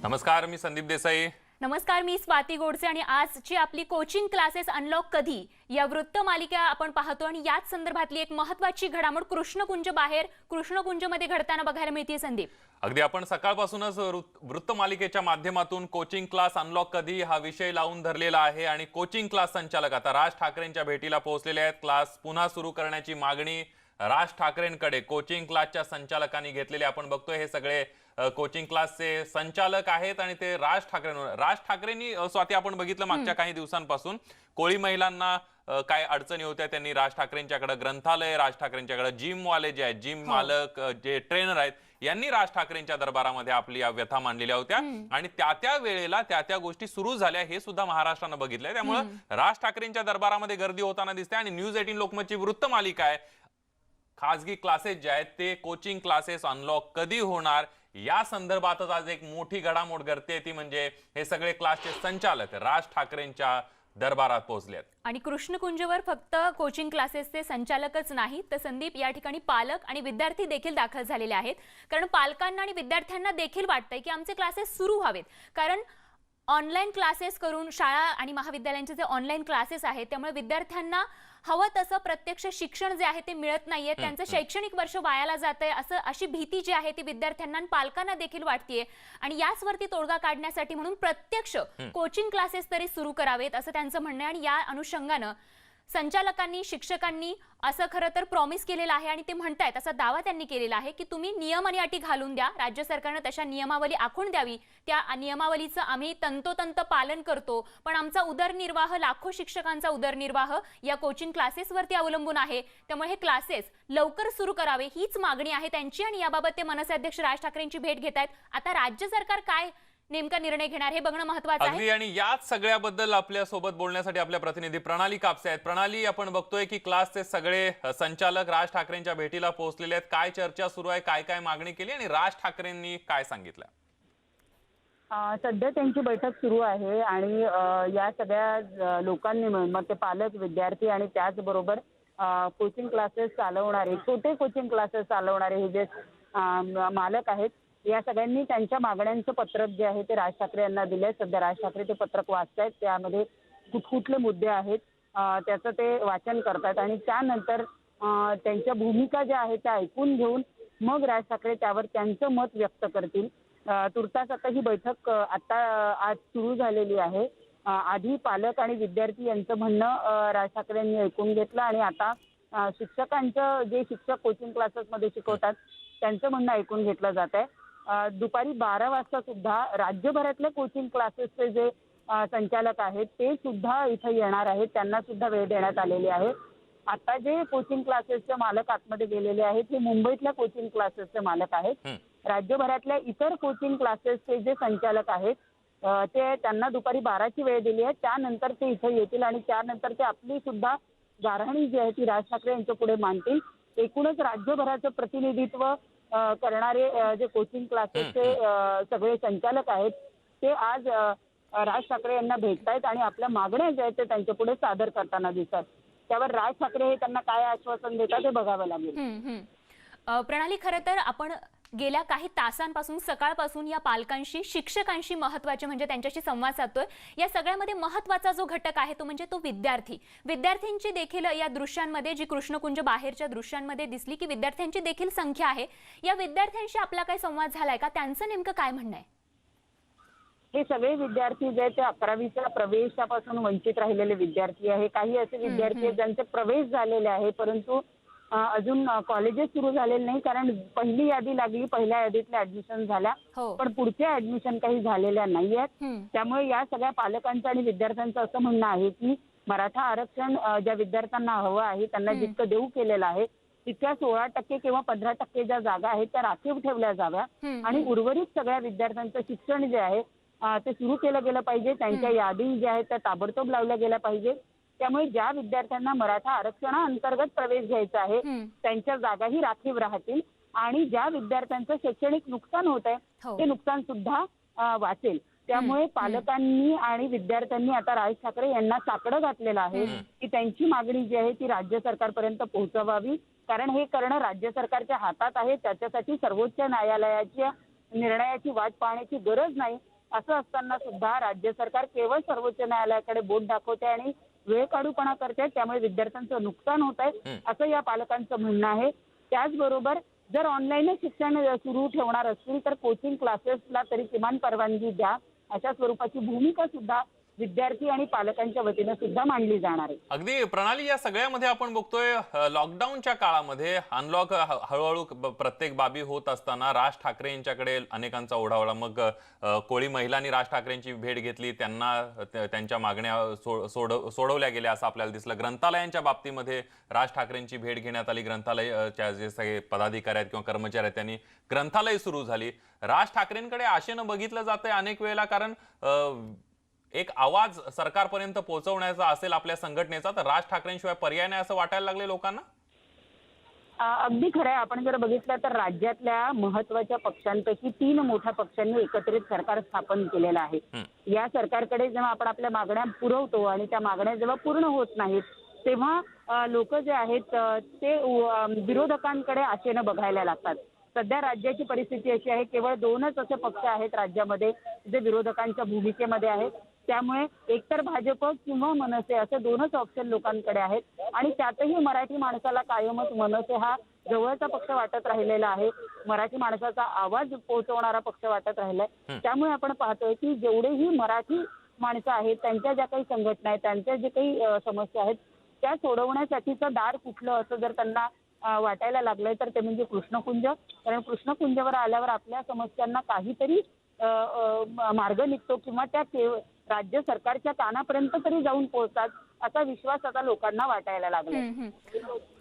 नमस्कार, मी संदीप देसाई. नमस्कार, मी स्वाती गोडसे आणि आजची आपली कोचिंग क्लासेस अनलॉक कधी या वृत्त मालिका आपण पाहतो आणि याच संदर्भातली एक महत्त्वाची घडामोड कृष्णकुंज बाहेर कृष्णकुंजमध्ये घडताना बघायला मिळते. संदीप, अगदी आपण सकाळपासूनच वृत्त मालिकेच्या माध्यमातून कोचिंग क्लास अनलॉक कधी हा विषय लावून धरलेला आहे आणि कोचिंग क्लास संचालक आता राज ठाकरेंच्या भेटीला पोहोचलेले आहेत. क्लास पुन्हा सुरू करण्याची मागणी राज ठाकरेंकडे कोचिंग क्लासच्या संचालकांनी घेतलेले आपण बघतोय. हे सगळे कोचिंग क्लासचे संचालक आहेत आणि ते राज ठाकरेंनी स्वाती आपण बघितलं मागच्या काही दिवसांपासून कोळी महिलांना काय अडचणी होत्या, त्यांनी राज ठाकरेंच्याकडे ग्रंथालय, राज ठाकरेंच्याकडे जिम वाले जे आहेत, जिम मालक, जे ट्रेनर आहेत, यांनी राज ठाकरेंच्या दरबारामध्ये आपली व्यथा मांडलेल्या होत्या आणि त्या वेळेला त्या गोष्टी सुरू झाल्या हे सुद्धा महाराष्ट्रानं बघितलंय. त्यामुळे राज ठाकरेंच्या दरबारामध्ये गर्दी होताना दिसते आणि न्यूज 18 लोकमतची वृत्त मालिका आहे. खासगी क्लासेस जे आहेत ते कोचिंग क्लासेस अनलॉक कधी होणार या संदर्भातच आज एक मोठी घडामोड घडते. ती म्हणजे हे सगळे क्लासचे संचालक राज ठाकरेंच्या दरबारात पोहोचलेत. आणि कृष्णकुंजवर फक्त कोचिंग क्लासेसचे संचालकच नाही तर संदीप, या ठिकाणी पालक आणि विद्यार्थी देखील दाखल झालेले आहेत. कारण पालकांना आणि विद्यार्थ्यांना देखील वाटतंय की आमचे क्लासेस सुरू व्हावेत. कारण ऑनलाईन क्लासेस करून शाळा आणि महाविद्यालयांचे जे ऑनलाईन क्लासेस आहेत त्यामुळे विद्यार्थ्यांना हवं तसं प्रत्यक्ष शिक्षण जे आहे ते मिळत नाहीये. त्यांचं शैक्षणिक वर्ष वायाला जातंय अशी भीती जी आहे ती विद्यार्थ्यांना आणि पालकांना देखील वाटतेय. आणि याचवरती तोडगा काढण्यासाठी म्हणून प्रत्यक्ष कोचिंग क्लासेस तरी सुरू करावेत असं त्यांचं म्हणणं आहे. आणि या अनुषंगानं संचालकांनी, शिक्षकांनी असं खरं तर प्रॉमिस केलेलं आहे आणि ते म्हणतायत, असा दावा त्यांनी केलेला आहे की तुम्ही नियम आणि अटी घालून द्या, राज्य सरकारने तशा नियमावली आखून द्यावी, त्या नियमावलीचं आम्ही तंतोतंत पालन करतो, पण आमचा उदरनिर्वाह, लाखो शिक्षकांचा उदरनिर्वाह या कोचिंग क्लासेसवरती अवलंबून आहे. त्यामुळे हे क्लासेस लवकर सुरू करावे हीच मागणी आहे त्यांची आणि याबाबत ते मनसे अध्यक्ष राज ठाकरेंची भेट घेत आहेत. आता राज्य सरकार काय नेमका निर्णय घेणार हे बघणं महत्त्वाचं आहे. आणि याच सगळ्याबद्दल आपल्या सोबत बोलण्यासाठी आपल्या प्रतिनिधी प्रणाली कापसे आहेत. प्रणाली, आपण बघतोय की क्लासचे सगळे संचालक राज ठाकरेंच्या भेटीला पोहोचलेले आहेत. काय चर्चा सुरू आहे, काय काय मागणी केली आणि राज ठाकरेंनी काय सांगितलं? सध्या त्यांची बैठक सुरू आहे आणि या सगळ्या लोकांनी मिळून, मग ते पालक, विद्यार्थी आणि त्याचबरोबर कोचिंग क्लासेस चालवणारे, छोटे कोचिंग क्लासेस चालवणारे हे जे मालक आहेत, या सगळ्यांनी त्यांच्या मागण्यांचं पत्रक जे आहे ते राज ठाकरे यांना दिलंय. सध्या राज ठाकरे ते पत्रक वाचतायत. त्यामध्ये कुठले मुद्दे आहेत त्याचं ते वाचन करतात आणि त्यानंतर त्यांच्या भूमिका ज्या आहेत त्या ऐकून घेऊन मग राज ठाकरे त्यावर त्यांचं मत व्यक्त करतील. तुर्तास आता ही बैठक आज सुरू झालेली आहे. आधी पालक आणि विद्यार्थी यांचं म्हणणं राज ठाकरे यांनी ऐकून घेतलं आणि आता शिक्षकांचं, जे शिक्षक कोचिंग क्लासेसमध्ये शिकवतात त्यांचं म्हणणं ऐकून घेतलं जात आहे. दुपारी 12 वाजता सुद्धा राज्यभरातले कोचिंग क्लासेसचे जे संचालक आहेत ते सुद्धा इथे येणार आहेत. त्यांना सुद्धा वेळ देण्यात आलेली आहे. आता जे कोचिंग क्लासेसचे मालक आतमध्ये गेलेले आहेत ते मुंबईतल्या कोचिंग क्लासेसचे मालक आहेत. राज्यभरातल्या इतर कोचिंग क्लासेसचे जे संचालक आहेत ते त्यांना दुपारी 12ची वेळ दिली आहे. त्यानंतर ते इथे येतील आणि त्यानंतर ते आपली सुद्धा गाऱ्हाणी जी आहे ती राज ठाकरे यांच्या पुढे मांडतील. एकूणच राज्यभराचं प्रतिनिधित्व करणारे जे कोचिंग क्लासेसचे सगळे संचालक आहेत ते आज राज ठाकरे यांना भेटतायत आणि आपल्या मागण्या ज्या आहेत ते त्यांच्या पुढे सादर करताना दिसतात. त्यावर राज ठाकरे हे त्यांना काय आश्वासन देतात हे बघावं लागेल. प्रणाली, खरं तर आपण गेल्या काही तासांपासून, सकाळपासून या पालकांशी, शिक्षकांशी महत्त्वाचे म्हणजे त्यांच्याशी संवाद साधतोय. या सगळ्यामध्ये महत्त्वाचा जो घटक आहे तो म्हणजे तो विद्यार्थ्यांची देखील या दृश्यांमध्ये, जी कृष्णकुंज बाहेरच्या दृश्यांमध्ये दिसली की विद्यार्थ्यांची देखील संख्या आहे. या विद्यार्थ्यांशी आपला काय संवाद झालाय का? त्यांचं नेमकं काय म्हणणं आहे? हे सगळे विद्यार्थी जे ते 11वीच्या प्रवेशापासून वंचित राहिलेले विद्यार्थी आहे. काही असे विद्यार्थी ज्यांचे प्रवेश झालेले आहे परंतु अजून कॉलेजेस सुरू झालेले नाही, कारण पहिली यादी लागली, पहिल्या यादीतल्या ऍडमिशन झाल्या पण पुढच्या ऍडमिशन काही झालेल्या नाहीयेत. त्यामुळे या सगळ्या पालकांचं आणि विद्यार्थ्यांचं असं म्हणणं आहे की मराठा आरक्षण ज्या विद्यार्थ्यांना हवं आहे त्यांना जितकं देऊ केलेलं आहे तितक्या 16% किंवा 15% ज्या जागा आहेत त्या राखीव ठेवल्या जाव्या आणि उर्वरित सगळ्या विद्यार्थ्यांचं शिक्षण जे आहे ते सुरू केलं गेलं पाहिजे. त्यांच्या यादी ज्या आहेत त्या ताबडतोब लावल्या गेल्या पाहिजे. त्यामुळे ज्या विद्यार्थ्यांना मराठा आरक्षणाअंतर्गत प्रवेश घ्यायचा आहे त्यांच्या जागाही राखीव राहतील आणि ज्या विद्यार्थ्यांचं शैक्षणिक नुकसान होत आहे ते नुकसान सुद्धा वाचेल. त्यामुळे पालकांनी आणि विद्यार्थ्यांनी आता राज ठाकरे यांना साकडं घातलेलं आहे की त्यांची मागणी जी आहे ती राज्य सरकारपर्यंत पोहोचवावी, कारण हे करणं राज्य सरकारच्या हातात आहे. त्याच्यासाठी सर्वोच्च न्यायालयाच्या निर्णयाची वाट पाहण्याची गरज नाही. असं असताना सुद्धा राज्य सरकार केवळ सर्वोच्च न्यायालयाकडे बोट दाखवते आणि वेळ काढूपणा करते, त्यामुळे विद्यार्थ्यांचं नुकसान होत आहे असं या पालकांचं म्हणणं आहे. त्याचबरोबर जर ऑनलाईनच शिक्षण सुरू ठेवणार असतील तर कोचिंग क्लासेसला तरी किमान परवानगी द्या, अशा स्वरूपाची भूमिका सुद्धा विद्यार्थी आणि पालकांच्या वतीनं सुद्धा मांडली जाणार आहे. अगदी प्रणाली, या सगळ्यामध्ये आपण बघतोय लॉकडाऊनच्या काळामध्ये अनलॉक हळूहळू प्रत्येक बाबी होत असताना राज ठाकरे यांच्याकडे अनेकांचा ओढावळा. मग कोळी महिलांनी राज ठाकरेंची भेट घेतली, त्यांना त्यांच्या मागण्या सोडवल्या गेल्या असं आपल्याला दिसलं. ग्रंथालयांच्या बाबतीमध्ये राज ठाकरेंची भेट घेण्यात आली. ग्रंथालयाच्या जे सगळे पदाधिकारी आहेत किंवा कर्मचारी आहेत त्यांनी ग्रंथालय सुरू झाली. राज ठाकरेंकडे आशेनं बघितलं जातंय अनेक वेळेला, कारण एक आवाज सरकारपर्यंत पोहोचवण्याचा असेल आपल्या संघटनेचा, तर राज ठाकरेंशिवाय पर्याय नाही असं वाटायला लागले लोकांना. अगदी खरं आहे. आपण जर बघितलं तर राज्यातल्या महत्वाच्या पक्षांपैकी 3 मोठ्या पक्षांनी एकत्रित सरकार स्थापन केलेलं आहे. या सरकारकडे जेव्हा आपण आपल्या मागण्या पुरवतो आणि त्या मागण्या जेव्हा पूर्ण होत नाहीत तेव्हा लोक जे आहेत ते विरोधकांकडे आशेनं बघायला लागतात. सध्या राज्याची परिस्थिती अशी आहे, केवळ 2च असे पक्ष आहेत राज्यामध्ये जे विरोधकांच्या भूमिकेमध्ये आहेत. त्यामुळे एकतर भाजप किंवा मनसे असे 2च ऑप्शन लोकांकडे आहेत आणि त्यातही मराठी माणसाला कायमच मनसे हा जवळचा पक्ष वाटत राहिलेला आहे, मराठी माणसाचा आवाज पोहोचवणारा पक्ष वाटत राहिलाय. त्यामुळे आपण पाहतोय की जेवढेही मराठी माणसं आहेत, त्यांच्या ज्या काही संघटना आहेत, त्यांच्या जे काही समस्या आहेत त्या सोडवण्यासाठीचं दार कुठलं असं जर त्यांना वाटायला लागलंय तर ते म्हणजे कृष्णकुंज. कारण कृष्णकुंजावर आल्यावर आपल्या समस्यांना काहीतरी मार्ग निघतो किंवा त्या राज्य सरकारच्या कानापर्यंत तरी जाऊन पोहोचतात असा विश्वास आता लोकांना वाटायला लागला.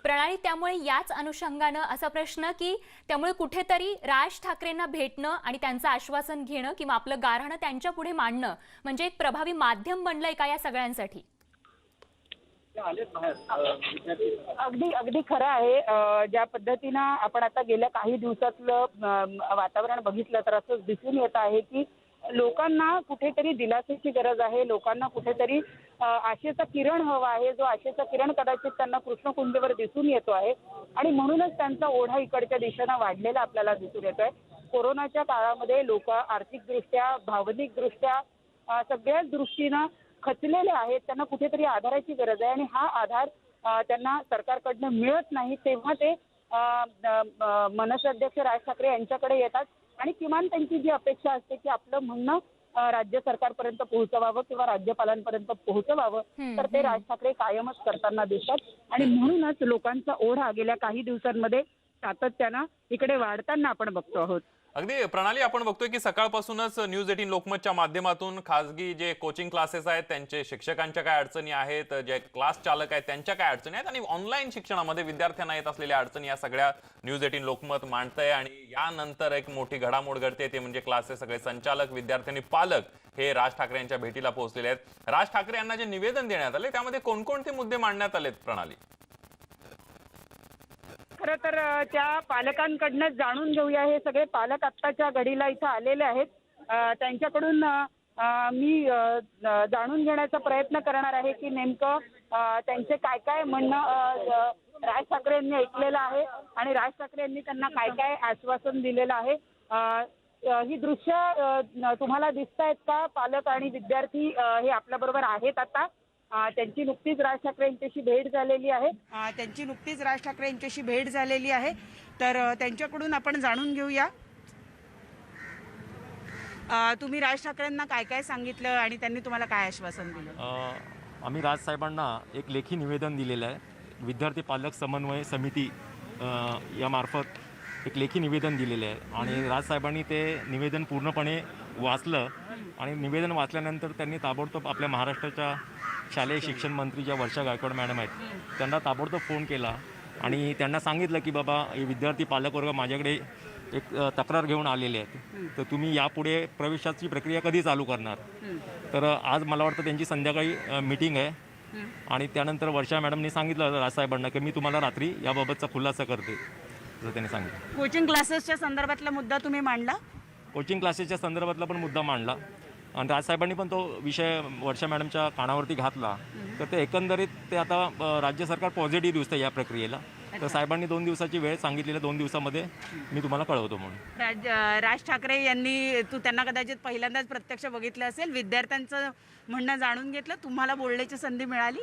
प्रणाली, त्यामुळे याच अनुषंगानं असा प्रश्न की त्यामुळे कुठेतरी राज ठाकरेंना भेटणं आणि त्यांचं आश्वासन घेणं किंवा आपलं गाऱ्हाणं त्यांच्या पुढे मांडणं म्हणजे एक प्रभावी माध्यम बनलंय का या सगळ्यांसाठी? अगदी खरं आहे. ज्या पद्धतीनं आपण आता गेल्या काही दिवसातलं वातावरण बघितलं तर असं दिसून येत आहे की लोकांना कुठेतरी दिलासाची गरज आहे, लोकांना कुठेतरी आशेचा किरण हवा आहे, जो आशेचा किरण कदाचित त्यांना कृष्णकुंजवर दिसून येतो आहे आणि म्हणूनच त्यांचा ओढा इकडच्या दिशेनं वाढलेला आपल्याला दिसून येतोय. कोरोनाच्या काळामध्ये लोक आर्थिकदृष्ट्या, भावनिकदृष्ट्या सगळ्याच दृष्टीनं खचलेले आहेत. त्यांना कुठेतरी आधाराची गरज आहे आणि हा आधार त्यांना सरकारकडनं मिळत नाही, तेव्हा ते मनसे अध्यक्ष राज ठाकरे यांच्याकडे येतात आणि किमान त्यांची जी अपेक्षा असते की आपलं म्हणणं राज्य सरकारपर्यंत पोहोचवावं किंवा राज्यपालांपर्यंत पोहोचवावं, तर ते राज ठाकरे कायमच करताना दिसतात आणि म्हणूनच लोकांचा ओढा गेल्या काही दिवसांमध्ये सातत्यानं इकडे वाढताना आपण बघतो आहोत. अगदी प्रणाली, आपण बघतोय की सकाळपासूनच न्यूज 18 लोकमतच्या माध्यमातून खासगी जे कोचिंग क्लासेस आहेत त्यांचे शिक्षकांच्या काय अडचणी आहेत, जे क्लास चालक आहेत त्यांच्या काय अडचणी आहेत आणि ऑनलाईन शिक्षणामध्ये विद्यार्थ्यांना येत असलेल्या अडचणी या सगळ्या न्यूज 18 लोकमत मांडतंय. आणि यानंतर एक मोठी घडामोड घडते, ते म्हणजे क्लासेस सगळे संचालक, विद्यार्थी आणि पालक हे राज ठाकरे यांच्या भेटीला पोहोचलेले आहेत. राज ठाकरे यांना जे निवेदन देण्यात आले त्यामध्ये कोणकोणते मुद्दे मांडण्यात आलेत प्रणाली? खरं तर त्या पालकांकडनं जाणून घेऊया. हे सगळे पालक आत्ताच्या घडीला इथं आलेले आहेत. त्यांच्याकडून मी जाणून घेण्याचा प्रयत्न करणार आहे की नेमकं त्यांचे काय काय म्हणणं राज ठाकरे यांनी ऐकलेलं आहे आणि राज ठाकरे यांनी त्यांना काय काय आश्वासन दिलेलं आहे. ही दृश्य तुम्हाला दिसतायत का? पालक आणि विद्यार्थी हे आपल्याबरोबर आहेत आता. त्यांची नुकतीच राज ठाकरे यांच्याशी भेट झालेली आहे. तर त्यांच्याकडून आपण जाणून घेऊया तुम्ही राज ठाकरेंना काय काय सांगितलं आणि त्यांनी तुम्हाला काय आश्वासन दिलं? आम्ही राजसाहेबांना एक लेखी निवेदन दिलेलं आहे. विद्यार्थी पालक समन्वय समिती यामार्फत एक लेखी निवेदन दिलेले आहे आणि राजसाहेबांनी ते निवेदन पूर्णपणे वाचलं आणि निवेदन वाचल्यानंतर त्यांनी ताबडतोब आपल्या महाराष्ट्राच्या शालेय शिक्षण मंत्री ज्या वर्षा गायकवाड मॅडम आहेत त्यांना ताबडतोब फोन केला आणि त्यांना सांगितलं की बाबा हे विद्यार्थी पालकवर्ग माझ्याकडे एक तक्रार घेऊन आलेले आहेत, तर तुम्ही यापुढे प्रवेशाची प्रक्रिया कधी चालू करणार? तर आज मला वाटतं त्यांची संध्याकाळी मीटिंग आहे आणि त्यानंतर वर्षा मॅडमनी सांगितलं राजसाहेबांना की मी तुम्हाला रात्री याबाबतचा खुलासा करते, असं त्यांनी सांगितलं. कोचिंग क्लासेसच्या संदर्भातला मुद्दा तुम्ही मांडला? कोचिंग क्लासेसच्या संदर्भातला पण मुद्दा मांडला आणि राजसाहेबांनी पण तो विषय वर्षा मॅडमच्या कानावरती घातला. तर ते एकंदरीत ते आता राज्य सरकार पॉझिटिव्ह दिसतं या प्रक्रियेला तर साहेबांनी 2 दिवसाची वेळ सांगितलेली, 2 दिवसामध्ये मी तुम्हाला कळवतो म्हणून. राज ठाकरे यांनी, तू त्यांना कदाचित पहिल्यांदाच प्रत्यक्ष बघितलं असेल, विद्यार्थ्यांचं म्हणणं जाणून घेतलं, तुम्हाला बोलण्याची संधी मिळाली?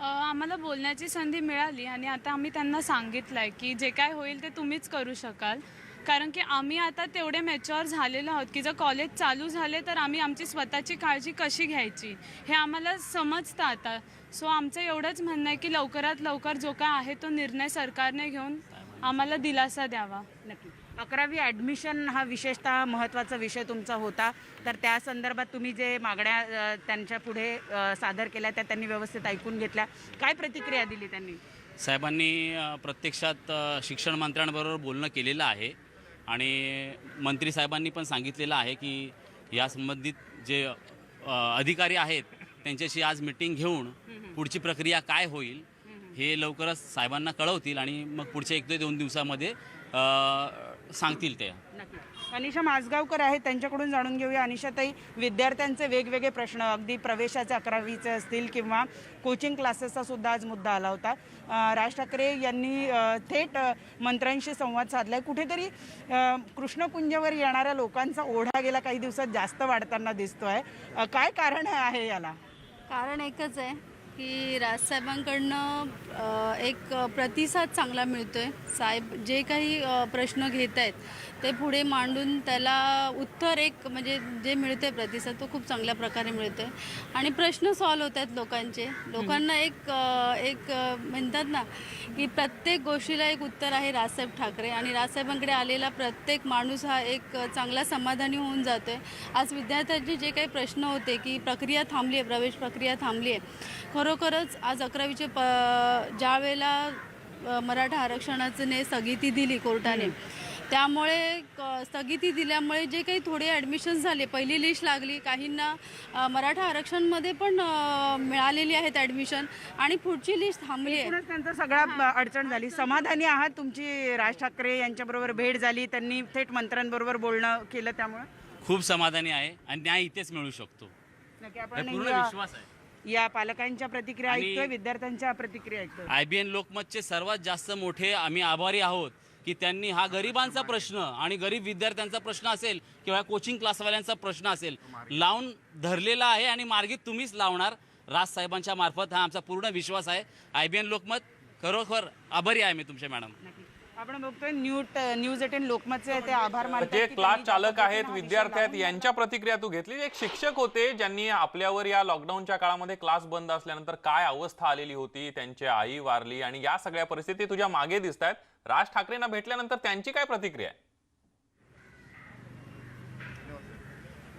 आम्हाला बोलण्याची संधी मिळाली आणि आता आम्ही त्यांना सांगितलं आहे की जे काय होईल ते तुम्हीच करू शकाल, कारण की आम्ही आता तेवढे मॅच्युअर झालेलो आहोत की जर कॉलेज चालू झाले तर आम्ही आमची स्वतःची काळजी कशी घ्यायची हे आम्हाला समजतं आता. सो आमचं एवढंच म्हणणं आहे की लवकरात लवकर जो काय आहे तो निर्णय सरकारने घेऊन आम्हाला दिलासा द्यावा. नक्की. 11वी ॲडमिशन हा विशेषतः महत्त्वाचा विषय तुमचा होता, तर त्या संदर्भात तुम्ही जे मागण्या त्यांच्या पुढे सादर केल्या त्या त्यांनी व्यवस्थित ऐकून घेतल्या. काय प्रतिक्रिया दिली त्यांनी? साहेबांनी प्रत्यक्षात शिक्षण मंत्र्यांबरोबर बोलणं केलेलं आहे आणि मंत्री साहेबांनी पण सांगितलेलं आहे की या संबंधित जे अधिकारी आहेत त्यांच्याशी आज मीटिंग घेऊन पुढची प्रक्रिया काय होईल हे लवकरच साहेबांना कळवतील आणि मग पुढच्या 1 ते 2 दिवसामध्ये सांगतील ते. नक्की. अनिशा माझगावकर आहेत, त्यांच्याकडून जाणून घेऊया. अनिशाताई, विद्यार्थ्यांचे वेगवेगळे प्रश्न, अगदी प्रवेशाचे 11वीचे असतील किंवा कोचिंग क्लासेसचा सुद्धा आज मुद्दा आला होता. राज ठाकरे यांनी थेट मंत्र्यांशी संवाद साधलाय. कुठेतरी कृष्णकुंजावर येणाऱ्या लोकांचा ओढा गेला काही दिवसात जास्त वाढताना दिसतोय. काय कारण आहे याला? कारण एकच आहे की राजसाहेबांकडनं एक प्रतिसाद चांगला मिळतो आहे. साहेब जे काही प्रश्न घेत आहेत ते पुढे मांडून त्याला उत्तर एक म्हणजे जे मिळते प्रतिसाद तो खूप चांगल्या प्रकारे मिळतो आहे आणि प्रश्न सॉल्व्ह होत आहेत लोकांचे. लोकांना एक म्हणतात ना की प्रत्येक गोष्टीला एक उत्तर आहे राजसाहेब ठाकरे आणि राजसाहेबांकडे आलेला प्रत्येक माणूस हा एक चांगला समाधानी होऊन जातो आहे. आज विद्यार्थ्यांचे जे काही प्रश्न होते की प्रक्रिया थांबली आहे, प्रवेश प्रक्रिया थांबली आहे, खरोखरच आज 11वीचे ज्या वेळेला मराठा आरक्षणाने स्थगिती दिली कोर्टाने, त्यामुळे स्थगिती दिल्यामुळे जे काही थोडे ॲडमिशन्स झाले, पहिली लिस्ट लागली, काहींना मराठा आरक्षणमध्ये पण मिळालेली आहेत ॲडमिशन आणि पुढची लिस्ट थांबली आहे. एकूणच त्यांचा सगळा अडचण झाली. समाधानी आहात? तुमची राज ठाकरे यांच्याबरोबर भेट झाली, त्यांनी थेट मंत्र्यांबरोबर बोलणं केलं, त्यामुळे खूप समाधानी आहे आणि न्याय इथेच मिळू शकतो नक्की. हे आपण पूर्ण विश्वास आहे. या पालकांच्या प्रतिक्रिया आणि ऐकतोय, विद्यार्थ्यांच्या प्रतिक्रिया ऐकतोय. IBN लोकमतचे सर्वात जास्त मोठे आम्ही आभारी आहोत की त्यांनी हा गरिबांचा प्रश्न आणि गरीब विद्यार्थ्यांचा प्रश्न असेल किंवा कोचिंग क्लासवाल्यांचा प्रश्न असेल लावून धरलेला आहे आणि मार्गी तुम्हीच लावणार राजसाहेबांच्या मार्फत, हा आमचा पूर्ण विश्वास आहे. IBN लोकमत खरोखर आभारी आहे मी तुमच्या मॅडम. आपण बघतोय न्यूज 18 लोकमतचे ते आभार मानतात जे की क्लास त्यांनी ज्या चालक आहेत, पद्धतीनं हा विद्यार्थी आहेत, विषय यांच्या प्रतिक्रिया तू घेतली. एक शिक्षक होते ज्यांनी आपल्यावर या लॉकडाऊनच्या काळामध्ये क्लास बंद असल्यानंतर काय अवस्था आलेली होती, त्यांची आई वारली आणि या सगळ्या परिस्थिती तुझ्या मागे दिसत आहेत. राज ठाकरेंना भेटल्यानंतर त्यांची काय प्रतिक्रिया आहे?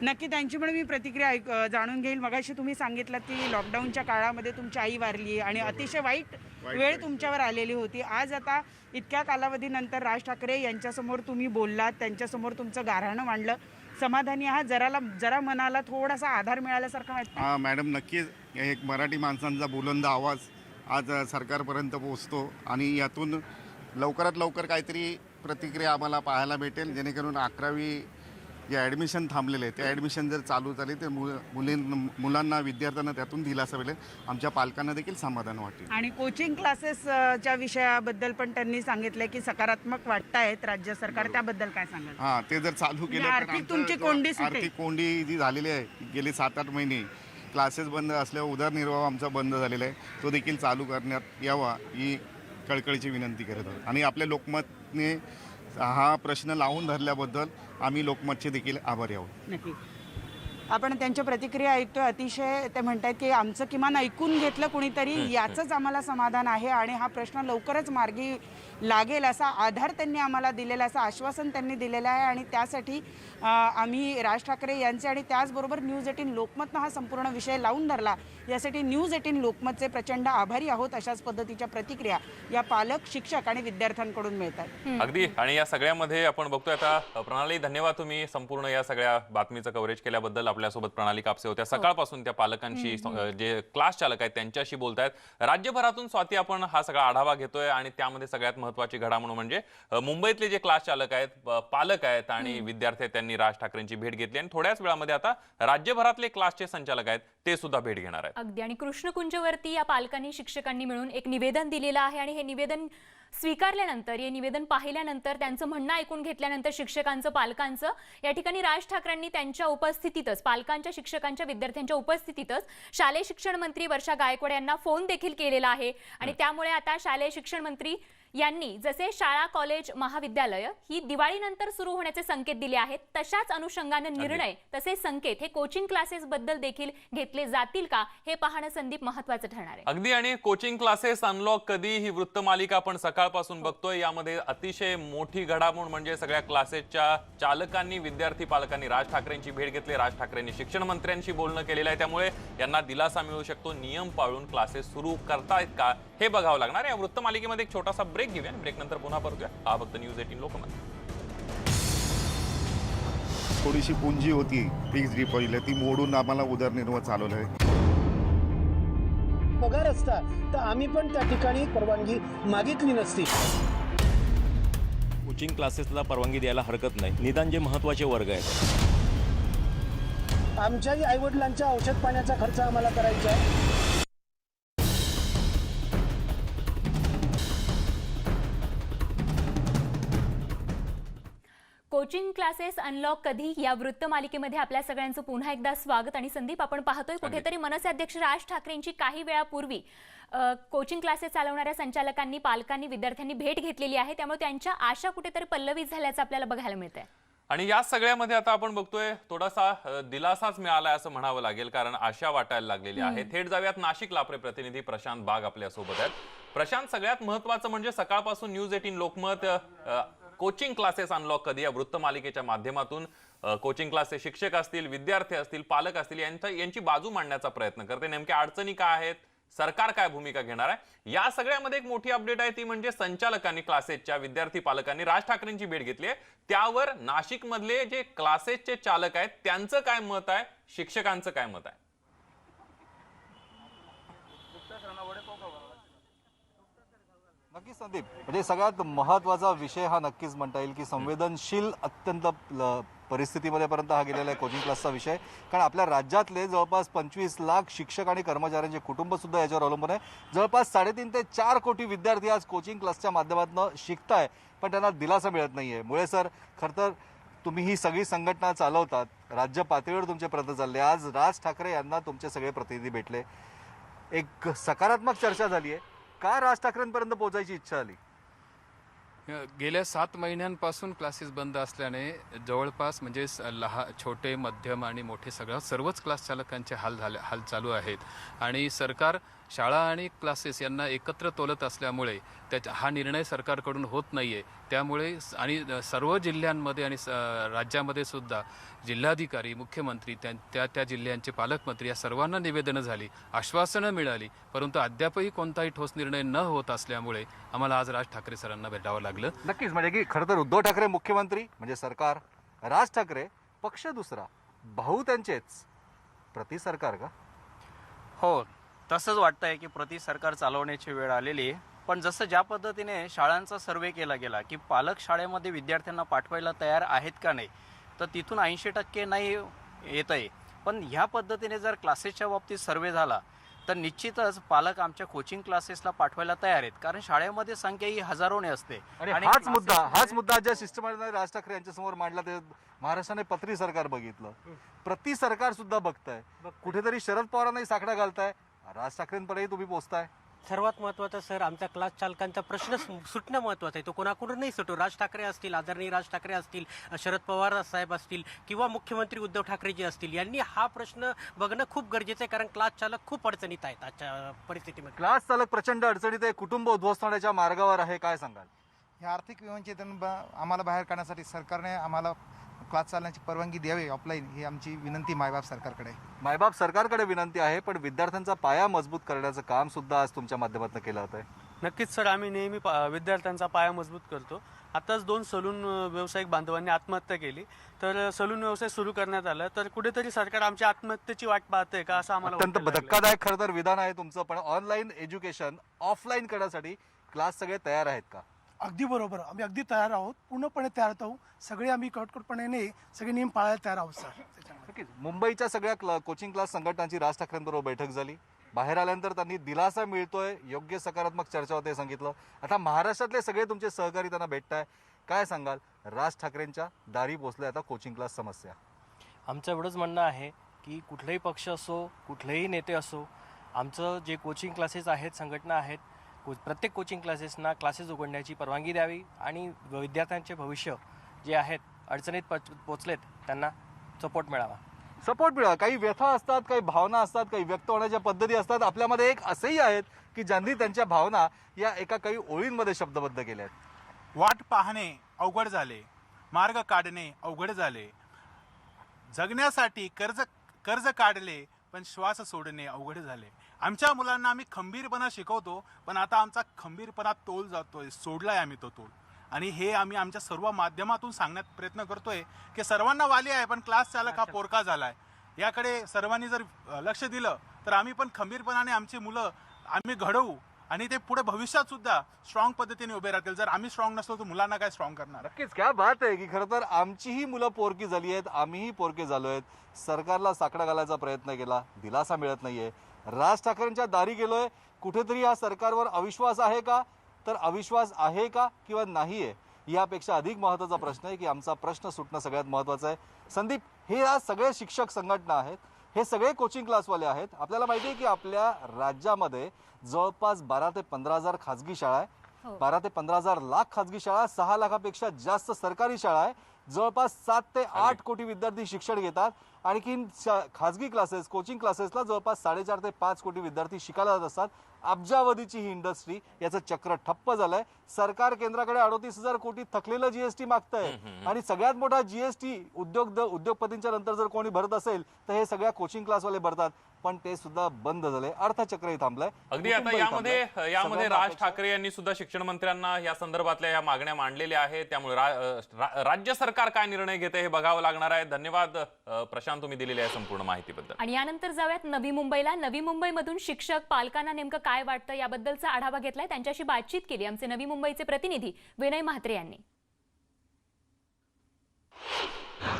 नक्की त्यांची पण मी प्रतिक्रिया जाणून घेईल. मगाशी तुम्ही सांगितलं की लॉकडाऊनच्या काळामध्ये तुमची आई वारली आणि अतिशय वाईट वेळ तुमच्यावर आलेली होती. आज आता इतक्या कालावधीनंतर राज ठाकरे यांच्यासमोर तुम्ही बोललात, त्यांच्यासमोर तुमचं गाऱ्हाणं मांडलं. समाधानी आहात? जरा मनाला थोडासा आधार मिळाल्यासारखं वाटतं? हां मॅडम, नक्कीच एक मराठी माणसांचा बुलंद आवाज आज सरकारपर्यंत पोहोचतो आणि यातून लवकरात लवकर काहीतरी प्रतिक्रिया आम्हाला पाहायला भेटेल, जेणेकरून 11वी जे ॲडमिशन थांबलेले आहे ते ॲडमिशन जर चालू झाले तर मुलांना, विद्यार्थ्यांना त्यातून दिलासा मिळेल. आमच्या पालकांना देखील समाधान वाटेल. आणि कोचिंग क्लासेसच्या विषयाबद्दल पण त्यांनी सांगितलं की सकारात्मक वाटतायत राज्य सरकार, त्याबद्दल काय सांगाल? हां, ते जर चालू केलं तर आर्थिक आमचं तुमची जो कोंडी सुटेल. आर्थिक कोंडी जी झालेली आहे गेली 7-8 महिने क्लासेस बंद असल्यावर उदरनिर्वाह आमचा बंद झालेला आहे, तो देखील चालू करण्यात यावा ही कळकळीची विनंती करत आहोत. आणि आपल्या लोकमतने हा प्रश्न लावून धरल्याबद्दल आम्ही लोकमतचे देखील आभारी आहोत. नक्की. आपण त्यांच्या प्रतिक्रिया ऐकतोय. अतिशय ते म्हणतात की आमचं किमान ऐकून घेतलं कुणीतरी, याचंच आम्हाला समाधान आहे आणि हा प्रश्न लवकरच मार्गी लागेल असा आधार त्यांनी आम्हाला दिलेला, असं आश्वासन त्यांनी दिलेलं आहे. आणि त्यासाठी आम्ही राज ठाकरे यांचे आणि त्याचबरोबर न्यूज 18 लोकमतनं हा संपूर्ण विषय लावून धरला, यासाठी न्यूज 18 लोकमतचे प्रचंड आभारी आहोत. अशाच पद्धतीच्या प्रतिक्रिया या पालक, शिक्षक आणि विद्यार्थ्यांकडून मिळतात. अगदी. आणि या सगळ्यामध्ये आपण बघतोय आता प्रणाली, धन्यवाद तुम्ही संपूर्ण या सगळ्या बातमीचं कव्हरेज केल्याबद्दल. आपल्यासोबत प्रणाली कापसे होत्या सकाळपासून, त्या पालकांशी, जे क्लास चालक आहेत त्यांच्याशी बोलतायत. राज्यभरातून स्वाती आपण हा सगळा आढावा घेतोय आणि त्यामध्ये सगळ्यात महत्वाची घडामोड म्हणजे मुंबईतले जे क्लास चालक आहेत, पालक आहेत आणि विद्यार्थी आहेत, त्यांनी राज ठाकरेंची भेट घेतली आणि थोड्याच वेळामध्ये आता राज्यभरातले क्लासचे संचालक आहेत ते सुद्धा भेट घेणार आहेत. अगदी. आणि कृष्णकुंजवरती या पालकांनी शिक्षकांनी मिळून एक निवेदन दिलेलं आहे आणि हे निवेदन स्वीकारल्यानंतर, हे निवेदन पाहिल्यानंतर, त्यांचं म्हणणं ऐकून घेतल्यानंतर शिक्षकांचं, पालकांचं, या ठिकाणी राज ठाकरेंनी त्यांच्या उपस्थितीतच, पालकांच्या, शिक्षकांच्या, विद्यार्थ्यांच्या उपस्थितीतच शालेय शिक्षण मंत्री वर्षा गायकवाड यांना फोन देखील केलेला आहे. आणि त्यामुळे आता शालेय शिक्षण मंत्री यांनी जसे शाळा, कॉलेज, महाविद्यालय ही दिवाळीनंतर सुरू होण्याचे संकेत दिले आहेत, तशाच अनुषंगाने निर्णय, तसे संकेत हे कोचिंग क्लासेस बद्दल देखील घेतले जातील का, हे पाहणं संदीप महत्त्वाचं ठरणार आहे. अगदी. आणि कोचिंग क्लासेस अनलॉक कधी ही वृत्तमालिका आपण सकाळपासून बघतोय. यामध्ये अतिशय मोठी घडामोड म्हणजे सगळ्या क्लासेसच्या चालकांनी, विद्यार्थी पालकांनी राज ठाकरेंची भेट घेतली. राज ठाकरेंनी शिक्षण मंत्र्यांशी बोलणं केलेलं आहे. त्यामुळे यांना दिलासा मिळू शकतो. नियम पाळून क्लासेस सुरू करतायत का हे बघावं लागणार. या वृत्तमालिकेमध्ये एक छोटासा ब्रेक घेऊया. ब्रेक नंतर पुन्हा परतूया. हा फक्त न्यूज 18 लोकमत. थोडीशी पुंजी होती फिक्स डिपॉझिट, ती मोडून आम्हाला उदरनिर्वाह चालवला आहे. पगार असता तर आम्ही पण त्या ठिकाणी परवानगी मागितली नसती. कोचिंग क्लासेसला परवानगी द्यायला हरकत नाही, निदान जे महत्त्वाचे वर्ग आहेत. आमच्याही आईवडिलांच्या औषध पाण्याचा खर्च आम्हाला करायचा आहे. कोचिंग क्लासेस अनलॉक कधी या वृत्तमालिकेमध्ये आपल्या सगळ्यांचं पुन्हा एकदा स्वागत. आणि संदीप, आपण पाहतोय कुठेतरी मनसे अध्यक्ष राज ठाकरेंची काही वेळापूर्वी कोचिंग क्लासेस चालवणाऱ्या संचालकांनी, पालकांनी, विद्यार्थ्यांनी भेट घेतलेली आहे. त्यामुळे त्यांच्या आशा कुठेतरी पल्लवीत झाल्याचं आपल्याला बघायला मिळतंय. आणि या सगळ्यामध्ये आता आपण बघतोय थोडासा दिलासाच मिळालाय असं म्हणावं लागेल, कारण आशा वाटायला लागलेली आहे. थेट जाऊयात नाशिकला. आपले प्रतिनिधी प्रशांत बाग आपल्या सोबत आहेत. प्रशांत, सगळ्यात महत्त्वाचं म्हणजे सकाळपासून news 18 Lokmat coaching classes unlock कधी या वृत्तमालिकेच्या माध्यमातून कोचिंग क्लासचे शिक्षक असतील, विद्यार्थी असतील, पालक असतील, यांची बाजू मांडण्याचा प्रयत्न करते. नेमक्या अडचणी काय आहेत, सरकार काय भूमिका घेणार आहे, या सगळ्यामध्ये एक मोठी अपडेट आहे. ती म्हणजे संचालकांनी, क्लासेसच्या विद्यार्थी पालकांनी राज ठाकरेंची भेट घेतली आहे. त्यावर नाशिक मधले जे क्लासेसचे चालक आहेत त्यांचं काय मत आहे, शिक्षकांचं काय मत आहे? नक्कीच संदीप, म्हणजे सगळ्यात महत्त्वाचा विषय हा नक्कीच म्हणता येईल की संवेदनशील अत्यंत परिस्थितीमध्ये पर्यंत हा गेलेला आहे कोचिंग क्लासचा विषय. कारण आपल्या राज्यातले जवळपास 25 लाख शिक्षक आणि कर्मचाऱ्यांचे कुटुंब सुद्धा याच्यावर अवलंबून आहे. जवळपास 3.5 ते 4 कोटी विद्यार्थी आज कोचिंग क्लासच्या माध्यमातून शिकताय, पण त्यांना दिलासा मिळत नाहीये. मुळे सर, खरं तर तुम्ही ही सगळी संघटना चालवतात, राज्य पातळीवर तुमचे प्रयत्न चालले. आज राज ठाकरे यांना तुमचे सगळे प्रतिनिधी भेटले, एक सकारात्मक चर्चा झाली आहे. का राज ठाकरेंपर्यंत पोहोचायची इच्छा आली? गेल्या 7 महिन्यांपासून क्लासेस बंद असल्याने जवळपास म्हणजे छोटे, मध्यम आणि मोठे सर्वच क्लास चालकांचे हाल चालू आहेत. आणि सरकार शाळा आणि क्लासेस यांना एकत्र तोलत असल्यामुळे हा निर्णय सरकारकडून होत नाही आहे. त्यामुळे आणि सर्व जिल्ह्यांमध्ये आणि राज्यामध्ये सुद्धा जिल्हाधिकारी, मुख्यमंत्री, त्या जिल्ह्यांचे पालकमंत्री या सर्वांना निवेदनं झाली, आश्वासनं मिळाली, परंतु अद्यापही कोणताही ठोस निर्णय न होत असल्यामुळे आम्हाला आज राज ठाकरे सरांना भेटावं लागलं. नक्कीच, म्हणजे की खरं तर उद्धव ठाकरे मुख्यमंत्री म्हणजे सरकार, राज ठाकरे पक्ष दुसरा, भाऊ त्यांचेच, प्रति सरकार का? हो, तसंच वाटतंय की प्रति सरकार चालवण्याची वेळ आलेली आहे. पण जसं ज्या पद्धतीने शाळांचा सर्वे केला गेला की पालक शाळेमध्ये विद्यार्थ्यांना पाठवायला तयार आहेत का नाही, तर तिथून 80% नाही येत आहे. पण ह्या पद्धतीने जर क्लासेसच्या बाबतीत सर्वे झाला तर निश्चितच पालक आमच्या कोचिंग क्लासेसला पाठवायला तयार आहेत, कारण शाळेमध्ये संख्या ही हजारोने असते. आणि हाच मुद्दा ज्या शिष्टमंडळाने राज ठाकरे यांच्यासमोर मांडला, ते महाराष्ट्राने पत्री सरकार बघितलं, प्रति सरकार सुद्धा बघताय. कुठेतरी शरद पवारांनाही साकडा घालताय, राज ठाकरेंपर्यंत तुम्ही पोहोचताय. सर्वात महत्त्वाचं सर, आमच्या क्लास चालकांचा प्रश्न सुटणं महत्त्वाचं आहे. तो कोणाकडून नाही सुटो. राज ठाकरे असतील, आदरणीय राज ठाकरे असतील, शरद पवार साहेब असतील किंवा मुख्यमंत्री उद्धव ठाकरे जे असतील, यांनी हा प्रश्न बघणं खूप गरजेचं आहे. कारण क्लास चालक खूप अडचणीत आहेत आजच्या परिस्थितीमध्ये. क्लास चालक प्रचंड अडचणीत आहे, कुटुंब उद्ध्वस्त होण्याच्या मार्गावर आहे, काय सांगाल? हे आर्थिक विवंचनेतून आम्हाला बाहेर काढण्यासाठी सरकारने आम्हाला क्लास चालण्याची परवानगी द्यावी ऑफलाईन, ही आमची विनंती मायबाप सरकारकडे. मायबाप सरकारकडे विनंती आहे, पण विद्यार्थ्यांचा पाया मजबूत करण्याचं काम सुद्धा आज तुमच्या माध्यमातून केलं होतं. नक्कीच सर, आम्ही नेहमी विद्यार्थ्यांचा पाया मजबूत करतो. आताच 2 सलून व्यावसायिक बांधवांनी आत्महत्या केली, तर सलून व्यवसाय सुरू करण्यात आला. तर कुठेतरी सरकार आमच्या आत्महत्येची वाट पाहतंय का, असं आम्हाला अत्यंत धक्कादायक खरं तर विधान आहे तुमचं. पण ऑनलाईन एज्युकेशन ऑफलाईन करण्यासाठी क्लास सगळे तयार आहेत का? अगदी बरोबर, आम्ही अगदी तयार आहोत, पूर्णपणे तयार आहोत. सगळे आम्ही कटकटपणे सगळे नियम पाळायला तयार आहोत सर. त्याच्यामुळे नक्कीच मुंबईच्या सगळ्या कोचिंग क्लास संघटनांची राज ठाकरेंबरोबर बैठक झाली. बाहेर आल्यानंतर त्यांनी दिलासा मिळतोय, योग्य सकारात्मक चर्चा होते सांगितलं. आता महाराष्ट्रातले सगळे तुमचे सहकारी त्यांना भेटताय, काय सांगाल? राज ठाकरेंच्या दारी पोचल्या आता कोचिंग क्लास समस्या. आमचं एवढंच म्हणणं आहे की कुठलाही पक्ष असो, कुठलेही नेते असो, आमचं जे कोचिंग क्लासेस आहेत, संघटना आहेत, प्रत्येक कोचिंग क्लासेसना क्लासेस उघडण्याची परवानगी द्यावी आणि विद्यार्थ्यांचे भविष्य जे आहेत अडचणीत पोचलेत त्यांना सपोर्ट मिळावा. सपोर्ट मिळावा. काही व्यथा असतात, काही भावना असतात, काही व्यक्त होण्याच्या पद्धती असतात. आपल्यामध्ये एक असेही आहेत की ज्यांनी त्यांच्या भावना या एका काही ओळींमध्ये शब्दबद्ध केल्या आहेत. वाट पाहणे अवघड झाले, मार्ग काढणे अवघड झाले, जगण्यासाठी कर्ज काढले, पण श्वास सोडणे अवघड झाले. आमच्या मुलांना आम्ही खंबीरपणा शिकवतो, पण आता आमचा खंबीरपणा तोल जातोय, सोडलाय आम्ही तो तोल. आणि हे आम्ही आमच्या सर्व माध्यमातून सांगण्यात प्रयत्न करतोय की सर्वांना वाली आहे, पण क्लास चालक हा पोरका झालाय. याकडे सर्वांनी जर लक्ष दिलं तर आम्ही पण खंबीरपणाने आमची मुलं आम्ही घडवू आणि ते पुढे भविष्यात सुद्धा स्ट्रॉंग पद्धतीने उभे राहतील. जर आम्ही स्ट्रॉंग नसलो तर मुलांना काय स्ट्रॉंग करणार? नक्कीच क्या बात आहे की खरं तर आमचीही मुलं पोरकी झाली आहेत, आम्हीही पोरके झालो आहेत. सरकारला साकडा घालायचा प्रयत्न केला, दिलासा मिळत नाहीये. राज ठाकरेंच्या दारी गेलोय. कुठेतरी या सरकारवर अविश्वास आहे का? तर अविश्वास आहे का किंवा नाही आहे यापेक्षा अधिक महत्त्वाचा प्रश्न आहे की आमचा प्रश्न सुटणं सगळ्यात महत्त्वाचं आहे. संदीप, हे आज सगळे शिक्षक संघटना आहेत, हे सगळे कोचिंग क्लासवाले आहेत. आपल्याला माहिती आहे की आपल्या राज्यामध्ये जवळपास 12 ते 15,000 खाजगी शाळा आहे, 12 ते 15,000 लाख खाजगी शाळा, 6 लाखापेक्षा जास्त सरकारी शाळा आहे. जवळपास 7 ते 8 कोटी विद्यार्थी शिक्षण घेतात. आणखीन खाजगी क्लासेस, कोचिंग क्लासेसला जवळपास 4.5 ते 5 कोटी विद्यार्थी शिकायला जात असतात. अब्जावधीची ही इंडस्ट्री, याचं चक्र ठप्प झालंय. सरकार केंद्राकडे 38,000 कोटी थकलेलं जीएसटी मागतंय आणि सगळ्यात मोठा जीएसटी उद्योगपतींच्या नंतर जर कोणी भरत असेल तर हे सगळ्या कोचिंग क्लासवाले भरतात, पण ते सुद्धा बंद झाले. अर्थचक्रही थांबलंय. अगदी आता यामध्ये राज ठाकरे यांनी सुद्धा शिक्षण मंत्र्यांना या संदर्भातल्या या मागण्या मांडलेल्या आहेत. त्यामुळे राज्य सरकार काय निर्णय घेते हे बघावं लागणार आहे. धन्यवाद प्रशांत, तुम्ही दिलेल्या संपूर्ण माहितीबद्दल. आणि यानंतर जाऊयात नवी मुंबईला. नवी मुंबईमधून शिक्षक पालकांना नेमकं काय वाटतं याबद्दलचा आढावा घेतलाय. त्यांच्याशी बातचीत केली आमचे नवी मुंबईचे प्रतिनिधी विनय म्हात्रे यांनी.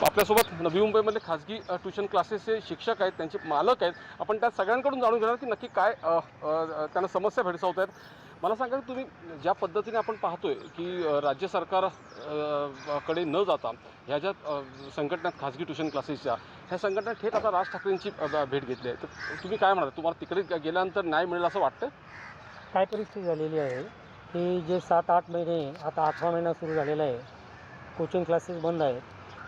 आपल्यासोबत नवी मुंबईमध्ये खाजगी ट्युशन क्लासेसचे शिक्षक आहेत, त्यांचे मालक आहेत. आपण त्या सगळ्यांकडून जाणून घेणार की नक्की काय त्यांना समस्या भेडसावत आहेत. मला सांगा की तुम्ही ज्या पद्धतीने आपण पाहतोय की राज्य सरकार कडे न जाता ह्या ज्या संघटना खाजगी ट्युशन क्लासेसच्या, ह्या संघटना थेट आता राज ठाकरेंची भेट घेतली आहे, तर तुम्ही काय म्हणाल? तुम्हाला तिकडे गेल्यानंतर न्याय मिळेल असं वाटतं? काय परिस्थिती झालेली आहे की जे 7-8 महिने, आता 8वा महिना सुरू झालेला आहे, कोचिंग क्लासेस बंद आहेत.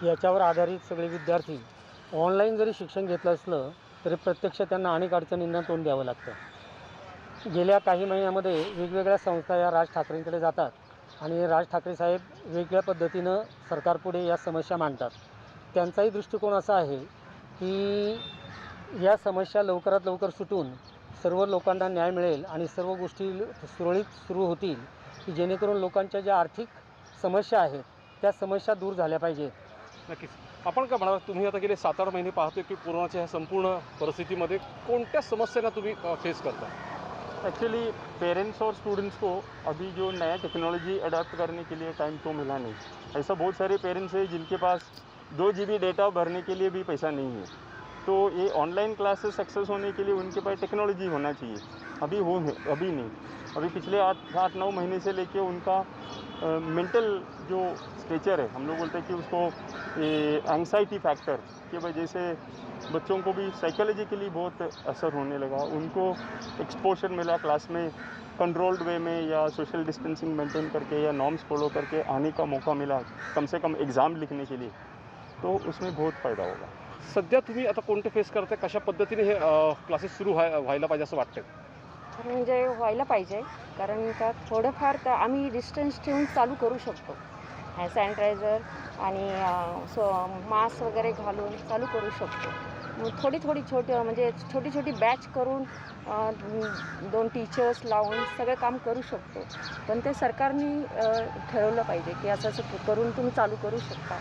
याच्यावर आधारित सगळे विद्यार्थी ऑनलाईन जरी शिक्षण घेतलं असलं तरी प्रत्यक्ष त्यांना अनेक अडचणींना तोंड द्यावं लागतं. गेल्या काही महिन्यामध्ये वेगवेगळ्या संस्था या राज ठाकरेंकडे जातात आणि राज ठाकरे साहेब वेगळ्या पद्धतीनं सरकारपुढे या समस्या मांडतात. त्यांचाही दृष्टिकोन असा आहे की या समस्या लवकरात लवकर सुटून सर्व लोकांना न्याय मिळेल आणि सर्व गोष्टी सुरळीत सुरू होतील, की जेणेकरून लोकांच्या ज्या आर्थिक समस्या आहेत त्या समस्या दूर झाल्या पाहिजेत. नक्कीच. आपण काय म्हणाल, तुम्ही आता गेले 7-8 महिने पाहतोय की कोरोनाच्या ह्या संपूर्ण परिस्थितीमध्ये कोणत्या समस्यांना तुम्ही फेस करता? एक्चुअली पेरेंट्स और स्टूडेंट्स को अभी जो नया टेक्नोलॉजी अडॉप्ट करने के लिए टाइम तो मिला नहीं. ऐसा बहुत सारे पेरेंट्स हैं जिनके पास 2 GB डेटा भरने के लिए भी पैसा नहीं है. तो ये ऑनलाइन क्लासेस सक्सेस होने के लिए उनके पास टेक्नोलॉजी होना चाहिए. अभी नहीं. अभी पिछले 8-9 महीने से लेके उनका मेंटल जो स्टेचर है, हम लोग बोलते हैं कि उसको एंग्जाइटी फैक्टर की वजह से बच्चों को भी साइकोलॉजिकली बहुत असर होने लगा. उनको एक्सपोजर मिला क्लास में कंट्रोल्ड वे में या सोशल डिस्टेंसिंग मेंटेन करके या नॉर्म्स फॉलो करके आने का मौका मिला कम से कम एग्ज़ाम लिखने के लिए, तो उसमें बहुत फ़ायदा होगा. सध्या तुम्ही आता कोणते फेस करताय? कशा पद्धतीने हे क्लासेस सुरू व्हायला पाहिजे असं वाटतं? म्हणजे व्हायला पाहिजे, कारण का थोडंफार तर आम्ही डिस्टन्स ठेवून चालू करू शकतो. सॅनिटायझर आणि मास्क वगैरे घालून चालू करू शकतो. थोडी छोटी बॅच करून 2 टीचर्स लावून सगळं काम करू शकतो. पण ते सरकारने ठरवलं पाहिजे की असं करून तुम्ही चालू करू शकता.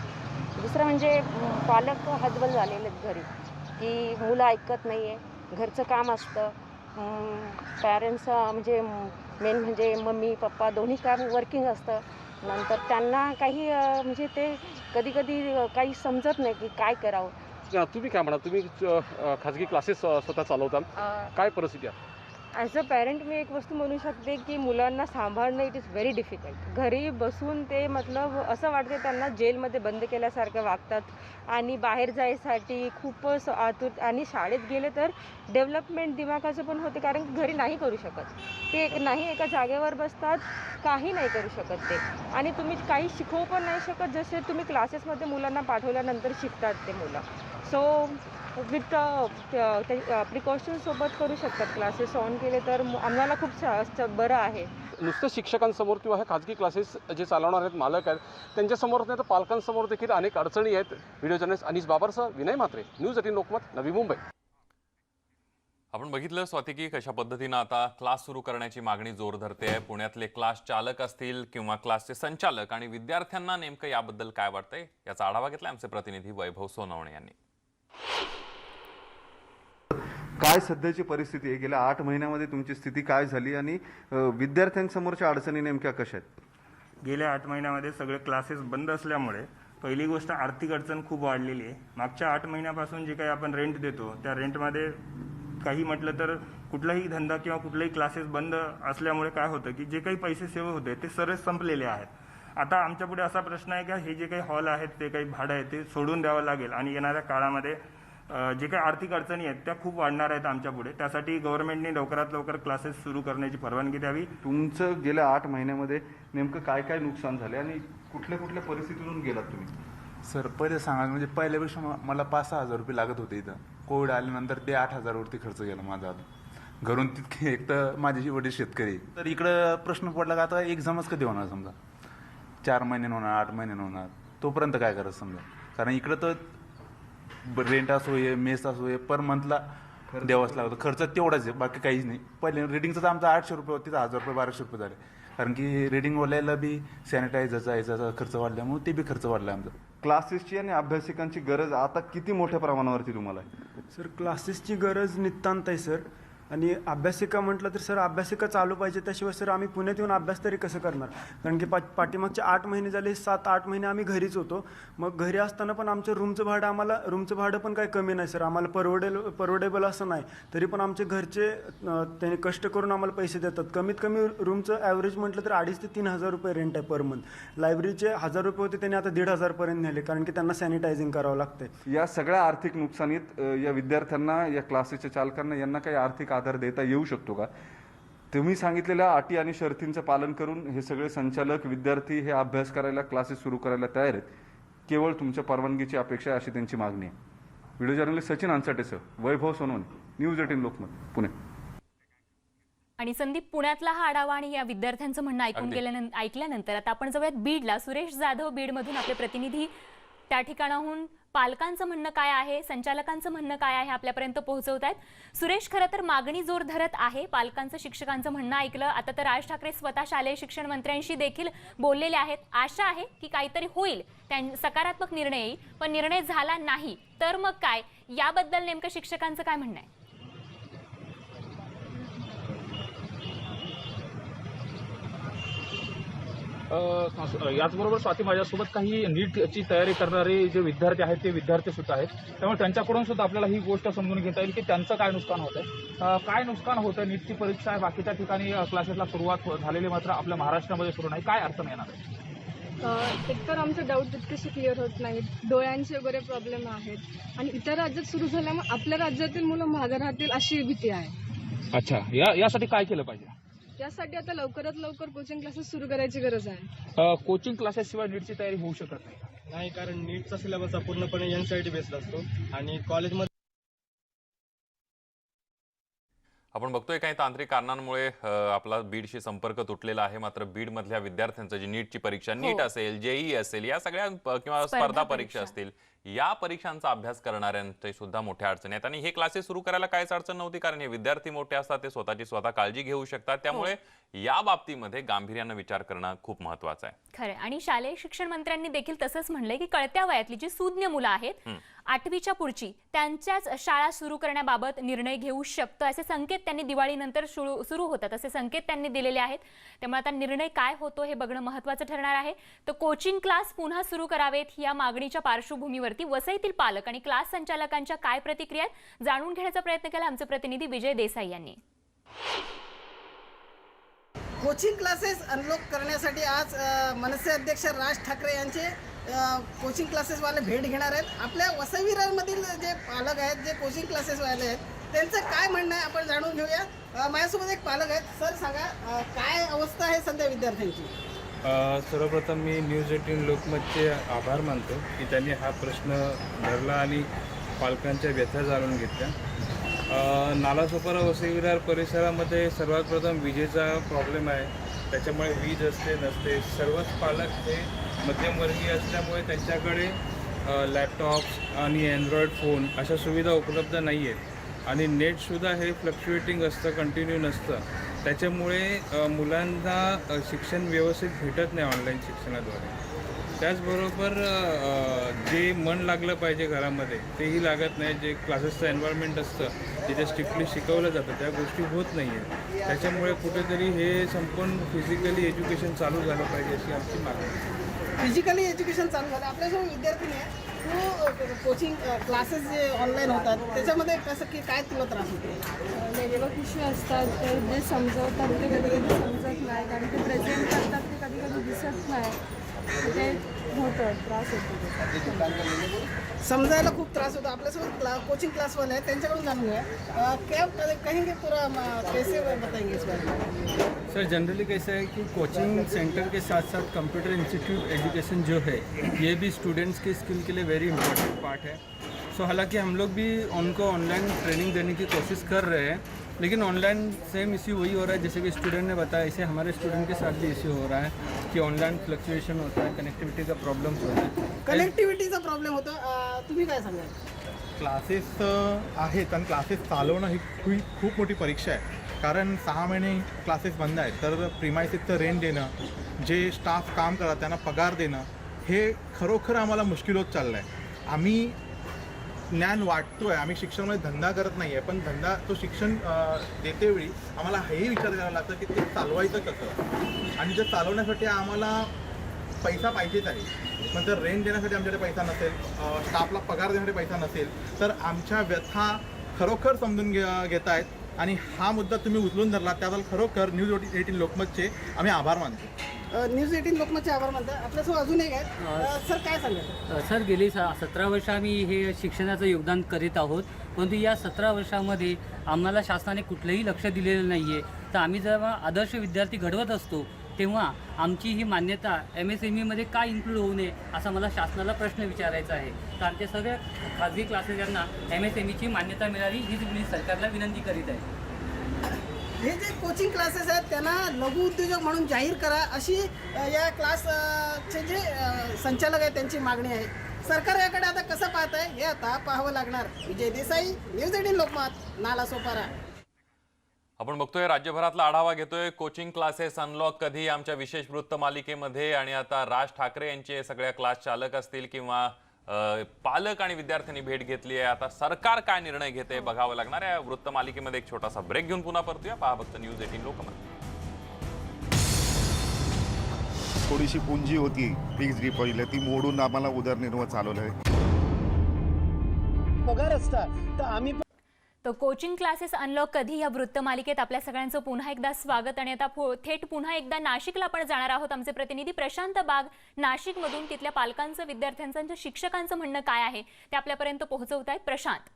दुसरं म्हणजे पालक हतबल झालेले आहेत घरी, की मुलं ऐकत नाही आहे, घरचं काम असतं, पॅरेंट्स म्हणजे मेन म्हणजे मम्मी पप्पा दोन्ही काम वर्किंग असतं. नंतर त्यांना काही म्हणजे ते कधी कधी काही समजत नाही की काय करावं. तुम्ही काय म्हणा, तुम्ही खाजगी क्लासेस स्वतः चालवता, काय परिस्थिती आहे? ॲज अ पॅरेंट मी एक वस्तू म्हणू शकते की मुलांना सांभाळणं इट इज व्हेरी डिफिकल्ट. घरी बसून ते मतलब असं वाटते त्यांना जेलमध्ये बंद केल्यासारखं वागतात आणि बाहेर जायसाठी खूपच आतुर, आणि शाळेत गेले तर डेव्हलपमेंट दिमागाचं पण होते कारण घरी नाही करू शकत ते. नाही एका जागेवर बसतात, काही नाही करू शकत ते, आणि तुम्ही काही शिकवू पण नाही शकत जसे तुम्ही क्लासेसमध्ये मुलांना पाठवल्यानंतर शिकतात ते मुलं. सो विथ प्रिकॉशनसोबत करू शकतात क्लासेस ऑन केले तर आम्हाला खूप बरं आहे. नुसतं शिक्षकांसमोर किंवा हे खाजगी क्लासेस जे चालवणार आहेत मालक आहेत त्यांच्यासमोर नाही तर पालकांसमोर देखील अनेक अडचणी आहेत. व्हिडिओ जर्नलिस्ट अनिश बाबरसह विनय म्हात्रे, न्यूज 18 लोकमत, नवी मुंबई. आपण बघितलं स्वाती की कशा पद्धतीनं आता क्लास सुरू करण्याची मागणी जोर धरते आहे. पुण्यातले क्लास चालक असतील किंवा क्लासचे संचालक आणि विद्यार्थ्यांना नेमकं याबद्दल काय वाटतंय याचा आढावा घेतला आमचे प्रतिनिधी वैभव सोनवणे यांनी. काय सध्याची परिस्थिती आहे, गेल्या 8 महिन्यामध्ये तुमची स्थिती काय झाली आणि विद्यार्थ्यांसमोरच्या अडचणी नेमक्या कशा आहेत? गेल्या 8 महिन्यामध्ये सगळे क्लासेस बंद असल्यामुळे पहिली गोष्ट आर्थिक अडचण खूप वाढलेली आहे. मागच्या 8 महिन्यापासून जे काही आपण रेंट देतो त्या रेंटमध्ये काही म्हटलं तर कुठलाही धंदा किंवा कुठलेही क्लासेस बंद असल्यामुळे काय होतं की जे काही पैसे सेव्ह होते ते सरस संपलेले आहेत. आता आमच्या पुढे असा प्रश्न आहे की हे जे काही हॉल आहेत ते काही भाडं आहे ते सोडून द्यावं लागेल आणि येणाऱ्या काळामध्ये जे काही आर्थिक अडचणी आहेत त्या खूप वाढणार आहेत आमच्या पुढे. त्यासाठी गव्हर्नमेंटने लवकरात लवकर क्लासेस सुरू करण्याची परवानगी द्यावी. तुमचं गेल्या 8 महिन्यामध्ये नेमकं काय काय नुकसान झाले आणि कुठल्या कुठल्या परिस्थितीतून गेलात तुम्ही? सर पहिले सांगायचं म्हणजे पहिल्यापेक्षा मला 5-6 हजार रुपये लागत होते. इथं कोविड आल्यानंतर ते 8,000 वरती खर्च गेला माझा. आता घरून तितके एक तर माझे वडील शेतकरी, तर इकडं प्रश्न पडला का आता एक्झामच कधी होणार, समजा 4 महिन्यानं होणार 8 महिन्यानं होणार, तोपर्यंत काय करायचं समजा. कारण इकडं तर रेंट असो हे मेस असो हे पर मंथला द्यावाच लागतं. खर्च तेवढाच आहे, बाकी काहीच नाही. पहिले रिडिंगचं तर आमचं 800 रुपये होते, 1000 रुपये 1200 रुपये झाले. कारण की रिडिंगवाल्याला बी सॅनिटायझरचा याचा खर्च वाढल्यामुळे ते बी खर्च वाढला आमचा. क्लासेसची आणि अभ्यासिकांची गरज आता किती मोठ्या प्रमाणावरती तुम्हाला आहे? सर क्लासेसची गरज नितांत आहे सर. आणि अभ्यासिका म्हटलं तर सर अभ्यासिका चालू पाहिजे, त्याशिवाय सर आम्ही पुण्यात येऊन अभ्यास तरी कसं करणार. कारण की पाठीमागचे 8 महिने झाले, 7-8 महिने आम्ही घरीच होतो. मग घरी असताना पण आमचं रूमचं भाडं पण काही कमी नाही सर. आम्हाला परवडेबल असं नाही, तरी पण आमचे घरचे त्यांनी कष्ट करून आम्हाला पैसे देतात. कमीत कमी रूमचं ॲव्हरेज म्हटलं तर 2,500 ते 3,000 रुपये रेंट आहे पर मंथ. लायब्ररीचे 1,000 रुपये होते, त्यांनी आता 1,500 पर्यंत नेले कारण की त्यांना सॅनिटायझिंग करावं लागतंय. या सगळ्या आर्थिक नुकसानीत या विद्यार्थ्यांना, या क्लासेसच्या चालकांना यांना काही आर्थिक आधार देता येऊ शकतो का? तुम्ही सांगितलेल्या अटी आणि शर्तींचं पालन करून हे सगळे संचालक विद्यार्थी हे अभ्यास करायला, क्लासेस सुरू करायला तयार आहेत. केवळ तुमच्या परवानगीची अपेक्षा अशी त्यांची मागणी आहे. व्हिडिओ जर्नलिस्ट सचिन अन्साटेसह वैभव सोनवणे, न्यूज 18 लोकमत, पुणे. आणि संदीप, पुण्यातला हा आढावा आणि या विद्यार्थ्यांचं म्हणणं ऐकल्यानंतर आता आपण जाऊयात बीडला. सुरेश जाधव बीडमधून आपले प्रतिनिधी त्या ठिकाणाहून पालकांचं म्हणणं काय आहे, संचालकांचं म्हणणं काय आहे आपल्यापर्यंत पोहोचवत आहेत. सुरेश, खरं तर मागणी जोर धरत आहे. पालकांचं, शिक्षकांचं म्हणणं ऐकलं. आता तर राज ठाकरे स्वतः शालेय शिक्षण मंत्र्यांशी देखील बोललेले आहेत. आशा आहे की काहीतरी होईल, सकारात्मक निर्णय येईल. पण निर्णय झाला नाही तर मग काय, याबद्दल नेमकं शिक्षकांचं काय म्हणणं आहे? याचबरोबर स्वाती, माझ्यासोबत काही नीटची तयारी करणारे जे विद्यार्थी आहेत ते विद्यार्थी सुद्धा आहेत. त्यामुळे त्यांच्याकडून सुद्धा आपल्याला ही गोष्ट समजून घेता येईल की त्यांचं काय नुकसान होत आहे, काय नुकसान होतं. नीटची परीक्षा आहे, बाकीच्या ठिकाणी क्लासेसला सुरुवात झालेली, मात्र आपल्या महाराष्ट्रामध्ये सुरू नाही. काय अडचण येणार आहे? एकतर आमचे डाऊट तितकेसे क्लिअर होत नाहीत, डोळ्यांचे वगैरे प्रॉब्लेम आहेत आणि इतर राज्यात सुरू झाल्यामुळे आपल्या राज्यातील मुलं मागे राहतील अशी भीती आहे. अच्छा, यासाठी काय केलं पाहिजे? यासाठी आता लवकरात लवकर कोचिंग क्लासेस सुरू करायची गरज आहे. कोचिंग क्लासेस शिवाय नीटची तयारी होऊ शकत नाही, कारण नीटचा सिलेबस हा पूर्णपणे NCERT बेस्ड असतो आणि कॉलेजमध्ये आपण बघतोय काही तांत्रिक कारणांमुळे आपला बीडशी संपर्क तुटलेला आहे. मात्र बीड मधल्या विद्यार्थ्यांचं जी नीटची परीक्षा, नीट असेल, JEE असेल, या सगळ्या किंवा स्पर्धा परीक्षा असतील, या परीक्षांचा अभ्यास करणाऱ्यांचे सुद्धा मोठ्या अडचणी आहेत. आणि हे क्लासेस सुरू करायला काहीच अडचण नव्हती, कारण हे विद्यार्थी मोठे असतात, ते स्वतः काळजी घेऊ शकतात. त्यामुळे या बाबतीमध्ये गांभीर्यानं विचार करणं खूप महत्वाचं आहे. खरं. आणि शालेय शिक्षण मंत्र्यांनी देखील तसंच म्हणलंय की कळत्या वयातली जी सुज्ञ मुलं आहेत, 8वीच्या पुढची त्यांच्याच शाळा सुरू करण्याबाबत निर्णय घेऊ शकतं असे संकेत त्यांनी दिवाळीनंतर सुरू होतात असे संकेत त्यांनी दिलेले आहेत. त्यामुळे आता निर्णय काय होतो हे बघणं महत्त्वाचं ठरणार आहे. तर कोचिंग क्लास पुन्हा सुरू करावेत या मागणीच्या पार्श्वभूमीवरती वसईतील पालक आणि क्लास संचालकांच्या काय प्रतिक्रिया आहेत जाणून घेण्याचा प्रयत्न केला आमचे प्रतिनिधी विजय देसाई यांनी. कोचिंग क्लासेस अनलॉक करण्यासाठी आज मनसे अध्यक्ष राज ठाकरे यांचे कोचिंग क्लासेसवाले भेट घेणार आहेत. आपल्या वसई विरारमधील जे पालक आहेत, जे कोचिंग क्लासेसवाले आहेत, त्यांचं काय म्हणणं आहे आपण जाणून घेऊया. माझ्यासोबत एक पालक आहेत. सर सांगा, काय अवस्था आहे सध्या विद्यार्थ्यांची? सर्वप्रथम मी न्यूज 18 लोकमतचे आभार मानतो की त्यांनी हा प्रश्न धरला आणि पालकांच्या व्यथा जाणून घेतल्या. नालासोपारा वसई विरार परिसरामध्ये सर्वात प्रथम विजेचा प्रॉब्लेम आहे. त्याच्यामुळे वीज असते नसते. सर्वच पालक हे मध्यमवर्गीय असल्यामुळे त्यांच्याकडे लॅपटॉप्स आणि अँड्रॉईड फोन अशा सुविधा उपलब्ध नाही आहेत आणि नेटसुद्धा हे फ्लक्च्युएटिंग असतं, कंटिन्यू नसतं. त्याच्यामुळे मुलांना शिक्षण व्यवस्थित भेटत नाही ऑनलाईन शिक्षणाद्वारे. त्याचबरोबर जे मन लागलं पाहिजे घरामध्ये तेही लागत नाही. जे क्लासेसचं एन्व्हायरमेंट असतं जिथे स्ट्रिक्टली शिकवलं जातं त्या गोष्टी होत नाही आहेत. त्याच्यामुळे कुठेतरी हे संपूर्ण फिजिकली एज्युकेशन चालू झालं पाहिजे अशी आमची मागणी आहे. फिजिकली एज्युकेशन चालू झालं. आपल्यासोबत विद्यार्थी आहे, तो कोचिंग क्लासेस जे ऑनलाईन होतात त्याच्यामध्ये कसं की काय तुला त्रास होतो? नेटवर्क इश्यू असतात, तर जे समजवतात ते कधी कधी समजत नाही आणि ते प्रेझेंट करतात ते कधी कधी दिसत नाही. ते होतं, त्रास होतो. समजायला खूप त्रास होतो. आपल्यासोबत कोचिंग क्लासवाले आहेत, त्यांच्याकडून जाणून घ्या. क्या कहेंगे पूरा कैसे बताएंगे इस बारे में? सर जनरली कैसा है कि कोचिंग सेंटर के साथ साथ कंप्यूटर इंस्टीट्यूट एजुकेशन जो है ये भी स्टूडेंट्स की स्किल के लिए वेरी इंपॉर्टेंट पार्ट है. सो हालांकि हम लोग भी उनको ऑनलाइन ट्रेनिंग देने की कोशिश कर रहे हैं, लेकिन ऑनलाइन सेम इश्यू वही हो रहा है जैसे कि स्टूडेंट ने बताया. इसे हमारे स्टूडेंट के साथ भी इश्यू हो रहा है कि ऑनलाइन फ्लक्चुएशन होता है, कनेक्टिविटी का प्रॉब्लम्स होता है. कनेक्टिव्हिटीचा प्रॉब्लेम होतो. तुम्ही काय सांगाल? क्लासेस आहेत आणि क्लासेस चालवणं ही खूप मोठी परीक्षा आहे. कारण 6 महिने क्लासेस बंद आहेत, तर प्रिमायसिसचं रेंट देणं, जे स्टाफ काम करतात त्यांना पगार देणं, हे खरोखर आम्हाला मुश्किल होत चाललं आहे. आम्ही ज्ञान वाटतो आहे, आम्ही शिक्षणामध्ये धंदा करत नाही आहे, पण धंदा तो शिक्षण देतेवेळी आम्हाला हेही विचार करायला लागतं की ते चालवायचं कसं, आणि ते चालवण्यासाठी आम्हाला पैसा पाहिजेच आहे. पण जर रेंट देण्यासाठी आमच्याकडे पैसा नसेल, स्टाफला पगार देण्यासाठी पैसा नसेल, तर आमच्या व्यथा खरोखर समजून घेत आहेत. आणि हा मुद्दा तुम्ही उचलून धरला त्याबद्दल खरोखर न्यूज 18 लोकमतचे आम्ही आभार मानतो. न्यूज 18 लोकमतचे आभार मानतो. आपल्यासोबत अजून एक आहे. सर काय सांगाल? सर गेली 17 वर्ष आम्ही हे शिक्षणाचं योगदान करीत आहोत, परंतु या 17 वर्षामध्ये आम्हाला शासनाने कुठलंही लक्ष दिलेलं नाही आहे. तर आम्ही जेव्हा आदर्श विद्यार्थी घडवत असतो तेव्हा आमची ही मान्यता MSMEमध्ये का इन्क्लूड होऊ नये असा मला शासनाला प्रश्न विचारायचा आहे. तर आमच्या सगळ्या खाजगी क्लासेस यांना MSMEची मान्यता मिळावी हीच मी सरकारला विनंती करीत आहे. हे जे कोचिंग क्लासेस आहेत त्यांना लघु उद्योजक म्हणून जाहीर करा अशी या क्लासचे जे संचालक आहेत त्यांची मागणी आहे. सरकार याकडे आता कसं पाहत आहे हे आता पाहावं लागणार. विजय देसाई, न्यूज 18 लोकमत, नालासोपारा. आपण बघतोय राज्यभरातला आढावा घेतोय. कोचिंग क्लासेस अनलॉक कधी आमच्या विशेष वृत्त मालिकेमध्ये. आणि आता राज ठाकरे यांचे सगळ्या क्लास चालक असतील किंवा पालक आणि विद्यार्थ्यांनी भेट घेतली आहे. आता सरकार काय निर्णय घेते बघावं लागणार आहे. वृत्त मालिकेमध्ये एक छोटासा ब्रेक घेऊन पुन्हा परतूया. पहा फक्त न्यूज 18 लोकमत. थोडीशी पुंजी होती फिक्स डिपॉझिट, ती मोडून आम्हाला उदरनिर्वाह चालवलं आहे. पगार असता तर आम्ही तो कोचिंग क्लासेस अनलॉक कधी या वृत्तमालिकेत आपल्या सगळ्यांचं पुन्हा एकदा स्वागत. आणि आता थेट पुन्हा एकदा नाशिकला आपण जाणार आहोत. आमचे प्रतिनिधी प्रशांत बाग नाशिकमधून तिथल्या पालकांचं, विद्यार्थ्यांचं, शिक्षकांचं म्हणणं काय आहे ते आपल्यापर्यंत पोहोचवत आहेत. प्रशांत.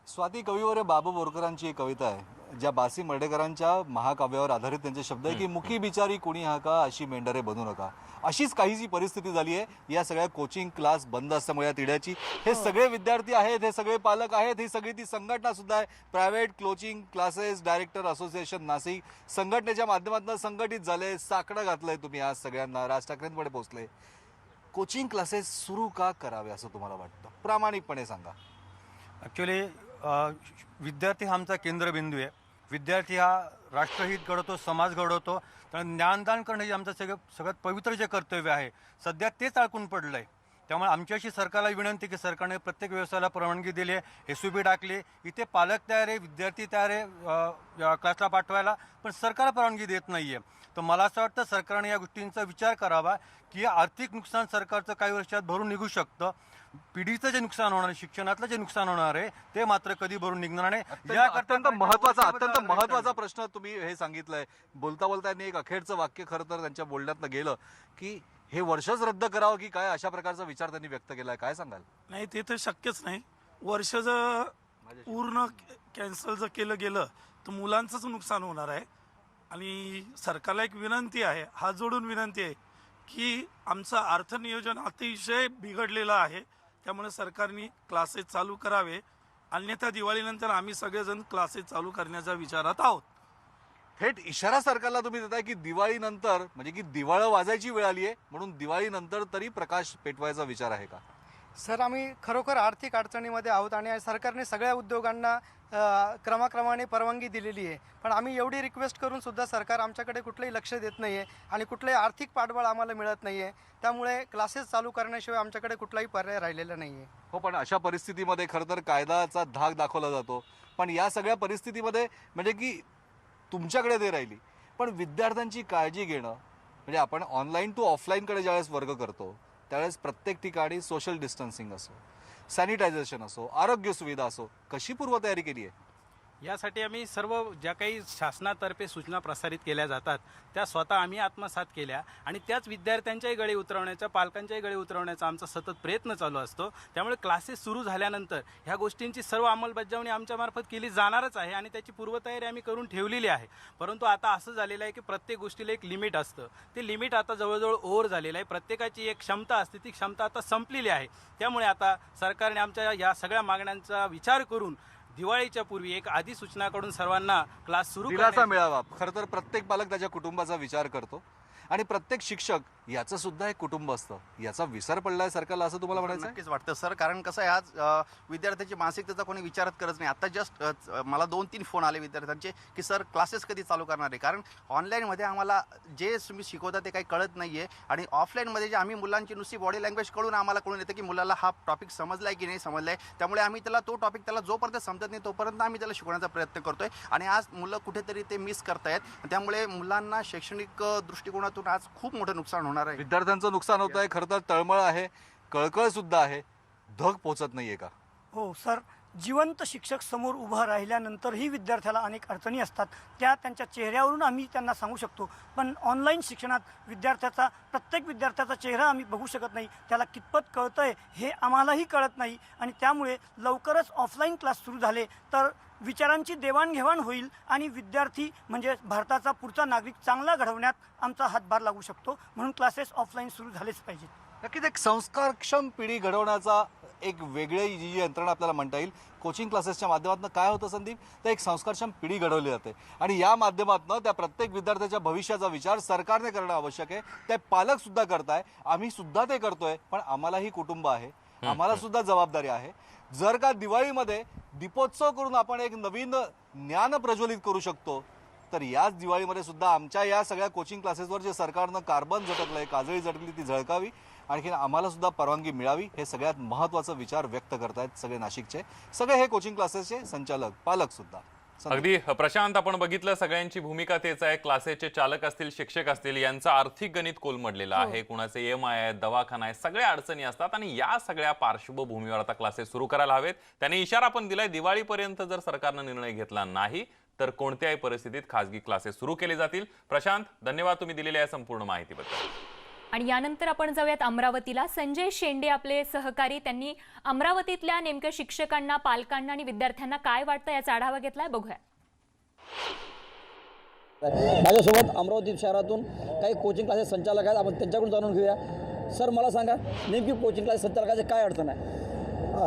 स्वाती, कविवर्य बाबू बोरकरांची एक कविता आहे ज्या बासी मर्डेकरांच्या महाकाव्यावर आधारित त्यांचे शब्द आहे की मुखी बिचारी कुणी हाका अशी मेंढरे बनू नका. अशीच काहीची परिस्थिती झाली आहे या सगळ्या कोचिंग क्लास बंद असल्यामुळे या तिड्याची. हे सगळे विद्यार्थी आहेत, हे सगळे पालक आहेत, ही सगळी ती संघटना सुद्धा आहे. Private coaching classes director association Nashik संघटनेच्या माध्यमातून संघटित झाले, साकडं घातलंय तुम्ही आज सगळ्यांना, राज ठाकरेंकडे पोहोचले. कोचिंग क्लासेस सुरू का करावे असं तुम्हाला वाटतं? प्रामाणिकपणे सांगा. ॲक्च्युली विद्यार्थी हा आमचा केंद्रबिंदू आहे विद्यार्थी हा राष्ट्रहित घडवतो, समाज घडवतो. तर ज्ञानदान करणं हे आमचं सगळ्यात पवित्र जे कर्तव्य आहे, सध्या तेच अडकून पडलं आहे. त्यामुळे आमची अशी सरकारला विनंती की सरकारने प्रत्येक व्यवसायाला परवानगी दिली आहे, SOP टाकली, इथे पालक तयार आहे, विद्यार्थी तयार आहे क्लासला पाठवायला, पण सरकार परवानगी देत नाही आहे. तर मला असं वाटतं सरकारने या गोष्टींचा विचार करावा की आर्थिक नुकसान सरकारचं काही वर्षात भरून निघू शकतं. पिढीचं जे नुकसान होणार आहे, शिक्षणातलं जे नुकसान होणार आहे, ते मात्र कधी भरून निघणार नाही. अत्यंत महत्वाचा प्रश्न तुम्ही हे सांगितलंय. बोलता त्यांनी एक अखेरचं वाक्य खरं तर त्यांच्या बोलण्यातनं गेलं की हे वर्षच रद्द करावं की काय, अशा प्रकारचा विचार त्यांनी व्यक्त केलाय. काय सांगाल? नाही, ते तर शक्यच नाही. वर्ष जर पूर्ण कॅन्सल जर केलं गेलं तर मुलांचंच नुकसान होणार आहे. आणि सरकारला एक विनंती आहे, हात जोडून विनंती आहे की आमचं अर्थनियोजन अतिशय बिघडलेलं आहे. त्यामुळे सरकारने क्लासेस चालू करावे, अन्यथा दिवाळीनंतर आम्ही सगळेजण क्लासेस चालू करण्याच्या विचारात आहोत. थेट इशारा सरकारला तुम्ही देताय की दिवाळीनंतर, म्हणजे की दिवाळं वाजायची वेळ आली आहे म्हणून दिवाळीनंतर तरी प्रकाश पेटवायचा विचार आहे का? सर, आम्ही खरोखर आर्थिक अडचणीमध्ये आहोत आणि सरकारने सगळ्या उद्योगांना क्रमाक्रमाने परवानगी दिलेली आहे. पण आम्ही एवढी रिक्वेस्ट करून सुद्धा सरकार आमच्याकडे कुठलंही लक्ष देत नाही आहे आणि कुठलंही आर्थिक पाठबळ आम्हाला मिळत नाही आहे. त्यामुळे क्लासेस चालू करण्याशिवाय आमच्याकडे कुठलाही पर्याय राहिलेला नाही आहे. हो, पण अशा परिस्थितीमध्ये खरं तर कायद्याचा धाक दाखवला जातो. पण या सगळ्या परिस्थितीमध्ये म्हणजे की तुमच्याकडे ते राहिली, पण विद्यार्थ्यांची काळजी घेणं म्हणजे आपण ऑनलाईन टू ऑफलाईनकडे ज्यावेळेस वर्ग करतो त्यावेळेस प्रत्येक ठिकाणी सोशल डिस्टन्सिंग असो, सॅनिटायझेशन असो, आरोग्य सुविधा असो, कशी पूर्वतयारी केली आहे? यासाठी आम्ही सर्व ज्या काही शासनातर्फे सूचना प्रसारित केल्या जातात त्या स्वतः आम्ही आत्मसात केल्या आणि त्याच विद्यार्थ्यांच्याही गळे उतरवण्याचा, पालकांच्याही गळे उतरवण्याचा आमचा सतत प्रयत्न चालू असतो. त्यामुळे क्लासेस सुरू झाल्यानंतर ह्या गोष्टींची सर्व अंमलबजावणी आमच्यामार्फत केली जाणारच आहे आणि त्याची पूर्वतयारी आम्ही करून ठेवलेली आहे. परंतु आता असं झालेलं आहे की प्रत्येक गोष्टीला एक लिमिट असतं. ते लिमिट आता जवळजवळ ओव्हर झालेलं आहे. प्रत्येकाची एक क्षमता असते, ती क्षमता आता संपलेली आहे. त्यामुळे आता सरकारने आमच्या या सगळ्या मागण्यांचा विचार करून दिवाळीच्या पूर्वी एक अधिसूचनाकडून सर्वांना क्लास सुरू दिलासा मिळावा. खरं तर प्रत्येक पालक त्याच्या कुटुंबाचा विचार करतो आणि प्रत्येक शिक्षक याचं सुद्धा एक कुटुंब असतं. याचा विसर पडलाय सरकारला असं तुम्हाला म्हणायचं? नक्कीच वाटतं सर, कारण कसं आहे आज विद्यार्थ्याची मानसिकतेचा कोणी विचारच करत नाही. आता जस्ट मला 2-3 फोन आले विद्यार्थ्यांचे की सर क्लासेस कधी चालू करणार आहे, कारण ऑनलाईनमध्ये आम्हाला जे तुम्ही शिकवता ते काही कळत नाही आहे आणि ऑफलाईनमध्ये जे आम्ही मुलांची नुसती बॉडी लँग्वेज कळून आम्हाला कळून येतं की मुलाला हा टॉपिक समजला आहे की नाही समजला आहे. त्यामुळे आम्ही त्याला तो टॉपिक त्याला जोपर्यंत समजत नाही तोपर्यंत आम्ही त्याला शिकवण्याचा प्रयत्न करतोय आणि आज मुलं कुठेतरी ते मिस करतायत. त्यामुळे मुलांना शैक्षणिक दृष्टिकोनातून आज खूप मोठं नुकसान होणार आहे. विद्यार्थ्यांचं नुकसान होत आहे, खरं तर तळमळ आहे, कळकळ सुद्धा आहे, धग पोचत नाहीये का? हो सर, जिवंत शिक्षक समोर उभं राहिल्यानंतरही विद्यार्थ्याला अनेक अडचणी असतात, त्या त्यांच्या चेहऱ्यावरून आम्ही त्यांना सांगू शकतो. पण ऑनलाईन शिक्षणात प्रत्येक विद्यार्थ्याचा चेहरा आम्ही बघू शकत नाही, त्याला कितपत कळतंय हे आम्हालाही कळत नाही आणि त्यामुळे लवकरच ऑफलाईन क्लास सुरू झाले तर विचारांची देवाणघेवाण होईल आणि विद्यार्थी म्हणजे भारताचा पुढचा नागरिक चांगला घडवण्यात आमचा हातभार लागू शकतो. म्हणून क्लासेस ऑफलाईन सुरू झालेच पाहिजेत. नक्कीच एक संस्कारक्षम पिढी घडवण्याचा एक वेगळी जी यंत्रणा आपल्याला म्हणता येईल. कोचिंग क्लासेसच्या माध्यमातून काय होतं संदीप, तर एक संस्कारक्षम पिढी घडवली जाते आणि या माध्यमातून त्या प्रत्येक विद्यार्थ्याच्या भविष्याचा विचार सरकारने करणं आवश्यक आहे. ते पालक सुद्धा करताय, आम्ही सुद्धा ते करतोय, पण आम्हालाही कुटुंब आहे, आम्हाला सुद्धा जबाबदारी आहे. जर का दिवाळीमध्ये दीपोत्सव करून आपण एक नवीन ज्ञान प्रज्वलित करू शकतो तर याच दिवाळीमध्ये सुद्धा आमच्या या सगळ्या कोचिंग क्लासेसवर जे सरकारनं कार्बन झटकलंय, काजळी झटकली, ती झळकावी, आणखीन आम्हाला सुद्धा परवानगी मिळावी, हे सगळ्यात महत्त्वाचा विचार व्यक्त करतायत सगळे नाशिकचे, सगळे हे कोचिंग क्लासेसचे संचालक, पालक सुद्धा. अगदी प्रशांत, आपण बघितलं सगळ्यांची भूमिका तेच आहे. क्लासेसचे चालक असतील, शिक्षक असतील, यांचं आर्थिक गणित कोलमडलेलं आहे. कुणाचे EMI आहे, दवाखाना आहे, सगळ्या अडचणी असतात आणि या सगळ्या पार्श्वभूमीवर आता क्लासेस सुरू करायला हवेत. त्याने इशारा पण दिलाय, दिवाळीपर्यंत जर सरकारनं निर्णय घेतला नाही तर कोणत्याही परिस्थितीत खासगी क्लासेस सुरू केले जातील. प्रशांत, धन्यवाद तुम्ही दिलेल्या या संपूर्ण माहितीबद्दल. आणि यानंतर आपण जाऊयात अमरावतीला. संजय शेंडे आपले सहकारी, त्यांनी अमरावतीतल्या नेमक्या शिक्षकांना, पालकांना आणि विद्यार्थ्यांना काय वाटतं याचा आढावा घेतलाय, बघूया. माझ्यासोबत अमरावती शहरातून काही कोचिंग क्लासेस संचालक आहेत, आपण त्यांच्याकडून जाणून घेऊया. सर, मला सांगा नेमकी कोचिंग क्लास संचालकाचे काय अडचण आहे?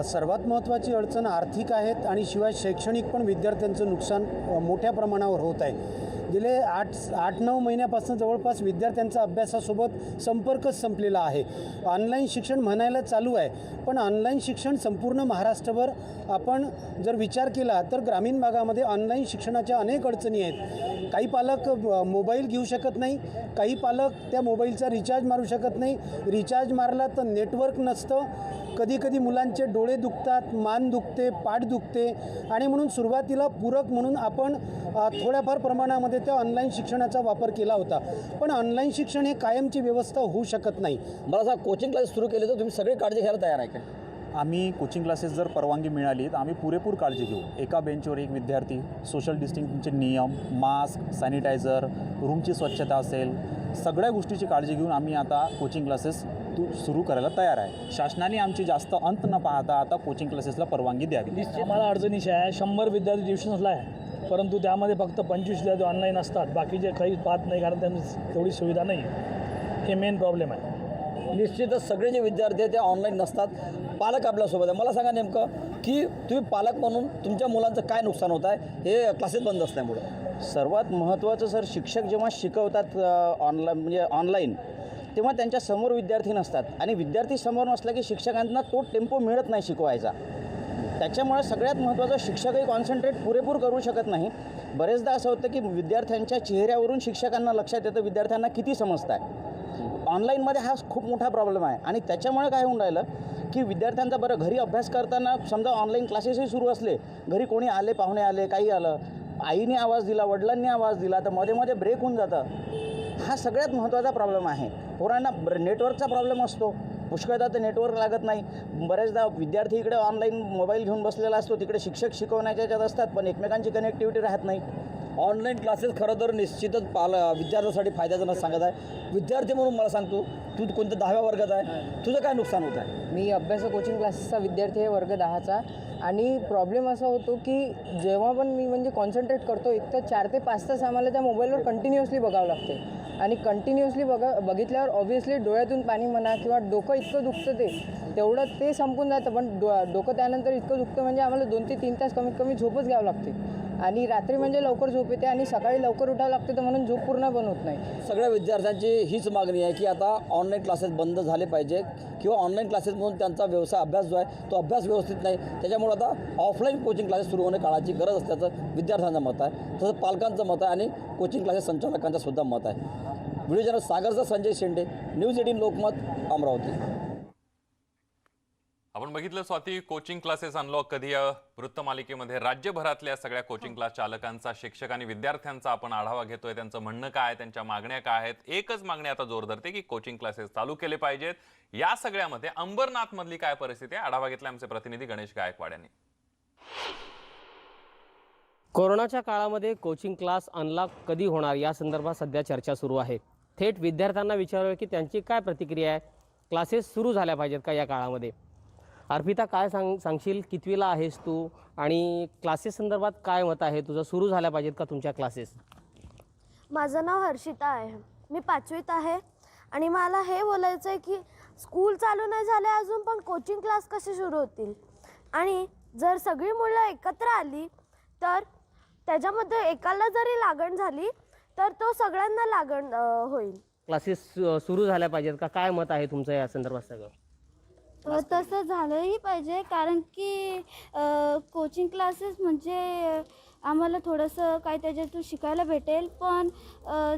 सर्वात महत्त्वाची अडचण आर्थिक आहेत आणि शिवाय शैक्षणिक पण विद्यार्थ्यांचं नुकसान मोठ्या प्रमाणावर होत आहे. गेले 8-9 महिन्यापासून जवळपास विद्यार्थ्यांचा अभ्यासासोबत संपर्कच संपलेला आहे. ऑनलाईन शिक्षण म्हणायला चालू आहे, पण ऑनलाईन शिक्षण संपूर्ण महाराष्ट्रभर आपण जर विचार केला तर ग्रामीण भागामध्ये ऑनलाईन शिक्षणाच्या अनेक अडचणी आहेत. काही पालक मोबाईल घेऊ शकत नाही, काही पालक त्या मोबाईलचा रिचार्ज मारू शकत नाही, रिचार्ज मारला तर नेटवर्क नसतं, कधी मुलांचे डोळे दुखतात, मान दुखते, पाठ दुखते आणि म्हणून सुरुवातीला पूरक म्हणून आपण थोड्याफार प्रमाणामध्ये त्या ऑनलाईन शिक्षणाचा वापर केला होता. पण ऑनलाईन शिक्षण हे कायमची व्यवस्था होऊ शकत नाही. मला सांगा, कोचिंग क्लास सुरू केले तर तुम्ही सगळी काळजी घ्यायला तयार आहे का? आम्ही कोचिंग क्लासेस जर परवानगी मिळाली तर आम्ही पुरेपूर काळजी घेऊ. एका बेंचवर एक विद्यार्थी, सोशल डिस्टन्सिंगचे नियम, मास्क, सॅनिटायझर, रूमची स्वच्छता असेल, सगळ्या गोष्टीची काळजी घेऊन आम्ही आता कोचिंग क्लासेस सुरू करायला तयार आहे. शासनाने आमची जास्त अंत न पाहता आता कोचिंग क्लासेसला परवानगी द्यावी. आम्हाला अडचणीशी आहे. 100 विद्यार्थी ट्युशन्सला आहे, परंतु त्यामध्ये फक्त 25 विद्यार्थी ऑनलाईन असतात, बाकीचे काही पाहत नाही कारण त्यांची तेवढी सुविधा नाही. हे मेन प्रॉब्लेम आहे. निश्चितच सगळे जे विद्यार्थी आहेत ते ऑनलाईन नसतात, पालक आपल्यासोबत आहे. मला सांगा नेमकं की तुम्ही पालक म्हणून तुमच्या मुलांचं काय नुकसान होत आहे हे क्लासेस बंद असल्यामुळे? सर्वात महत्त्वाचं सर, शिक्षक जेव्हा शिकवतात ऑनलाईन तेव्हा त्यांच्यासमोर विद्यार्थी नसतात आणि विद्यार्थी समोर नसला की शिक्षकांना तो टेम्पो मिळत नाही शिकवायचा. त्याच्यामुळे सगळ्यात महत्त्वाचं, शिक्षकही कॉन्सन्ट्रेट पुरेपूर करू शकत नाही. बरेचदा असं होतं की विद्यार्थ्यांच्या चेहऱ्यावरून शिक्षकांना लक्षात येतं विद्यार्थ्यांना किती समजतं आहे. ऑनलाईनमध्ये हा खूप मोठा प्रॉब्लेम आहे आणि त्याच्यामुळे काय होऊन राहिलं की विद्यार्थ्यांचा बरं घरी अभ्यास करताना समजा ऑनलाईन क्लासेसही सुरू असले, घरी कोणी आले, पाहुणे आले, काही आलं, आईने आवाज दिला, वडिलांनी आवाज दिला तर मध्ये ब्रेक होऊन जातं. हा सगळ्यात महत्त्वाचा प्रॉब्लेम आहे. पोरांना नेटवर्कचा प्रॉब्लेम असतो, पुष्कळदा तर नेटवर्क लागत नाही. बरेचदा विद्यार्थी इकडे ऑनलाईन मोबाईल घेऊन बसलेला असतो, तिकडे शिक्षक शिकवण्याच्या याच्यात असतात पण एकमेकांची कनेक्टिव्हिटी राहत नाही. ऑनलाईन क्लासेस खरं तर निश्चितच विद्यार्थ्यांसाठी फायद्याचं नसं सांगत आहे. विद्यार्थी म्हणून मला सांगतो, तू कोणत्या 10व्या वर्गात आहे, तुझं काय नुकसान होत आहे? मी अभ्यास कोचिंग क्लासेसचा विद्यार्थी आहे, वर्ग 10चा. आणि प्रॉब्लेम असा होतो की जेव्हा पण मी कॉन्सन्ट्रेट करतो, एक तर 4 ते 5 तास आम्हाला त्या मोबाईलवर कंटिन्युअसली बघावं लागते आणि कंटिन्युअसली बघितल्यावर ऑब्व्हियसली डोळ्यातून पाणी म्हणा किंवा डोकं इतकं दुखतं तेवढं ते संपून जातं. पण डोकं त्यानंतर इतकं दुखतं म्हणजे आम्हाला 2 ते 3 तास कमीत कमी झोपच घ्यावं लागते आणि रात्री म्हणजे लवकर झोप येते आणि सकाळी लवकर उठावं लागते, तर म्हणून झोप पूर्ण पण होत नाही. सगळ्या विद्यार्थ्यांची हीच मागणी आहे की आता ऑनलाईन क्लासेस बंद झाले पाहिजे किंवा ऑनलाईन क्लासेसमधून त्यांचा अभ्यास जो आहे तो अभ्यास व्यवस्थित नाही. त्याच्यामुळे आता ऑफलाईन कोचिंग क्लासेस सुरू होणे काळाची गरज असल्याचं विद्यार्थ्यांचं मत आहे, तसंच पालकांचं मत आहे आणि कोचिंग क्लासेस संचालकांचं सुद्धा मत आहे. व्हिडिओ जर्नलिस्ट सागरचा संजय शेंडे, न्यूज 18 लोकमत, अमरावती. आपण बघितलं स्वाती, कोचिंग क्लासेस अनलॉक कधी या वृत्तमालिकेमध्ये राज्यभरातल्या सगळ्या कोचिंग क्लास चालकांचा, शिक्षक आणि विद्यार्थ्यांचा आपण आढावा घेतोय. त्यांचं म्हणणं काय आहे, त्यांच्या मागण्या काय आहेत. एकच मागणी आता जोर धरते की कोचिंग क्लासेस चालू केले पाहिजेत. या सगळ्यामध्ये अंबरनाथ मधली काय परिस्थिती आहे, आढावा घेतला आमचे प्रतिनिधी गणेश गायकवाड यांनी. कोरोनाच्या काळामध्ये कोचिंग क्लास अनलॉक कधी होणार या संदर्भात सध्या चर्चा सुरू आहे. थेट विद्यार्थ्यांना विचारूया की त्यांची काय प्रतिक्रिया आहे. क्लासेस सुरू झाल्या पाहिजेत का या काळामध्ये? अर्पिता, काय सांगशील, कितवीला आहेस तू आणि क्लासेस संदर्भात काय मत आहे तुझं? सुरू झाल्या पाहिजेत का तुमच्या क्लासेस? माझं नाव हर्षिता आहे, मी 5वीत आहे आणि मला हे बोलायचं आहे की स्कूल चालू नाही झाले अजून, पण कोचिंग क्लास कसे सुरू होतील? आणि जर सगळी मुलं एकत्र आली तर त्याच्यामध्ये एकाला जरी लागण झाली तर तो सगळ्यांना लागण होईल. क्लासेस सुरू झाल्या पाहिजेत का? काय मत आहे तुमचं या संदर्भात? सगळं तसं झालंही पाहिजे, कारण की कोचिंग क्लासेस म्हणजे आम्हाला थोडंसं काय त्याच्यातून शिकायला भेटेल. पण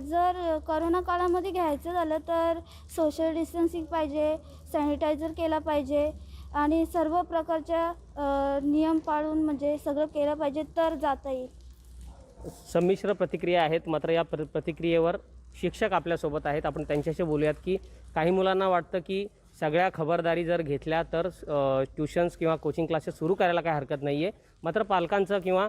जर करोना काळामध्ये घ्यायचं झालं तर सोशल डिस्टन्सिंग पाहिजे, सॅनिटायझर केला पाहिजे आणि सर्व प्रकारच्या नियम पाळून म्हणजे सगळं केलं पाहिजे तर जाता येईल. संमिश्र प्रतिक्रिया आहेत, मात्र या प्रतिक्रियेवर शिक्षक आपल्यासोबत आहेत. आपण त्यांच्याशी बोलूयात की काही मुलांना वाटतं की सगळ्या खबरदारी जर घेतल्या तर ट्युशन्स किंवा कोचिंग क्लासेस सुरू करायला काय हरकत नाही आहे. मात्र पालकांचं किंवा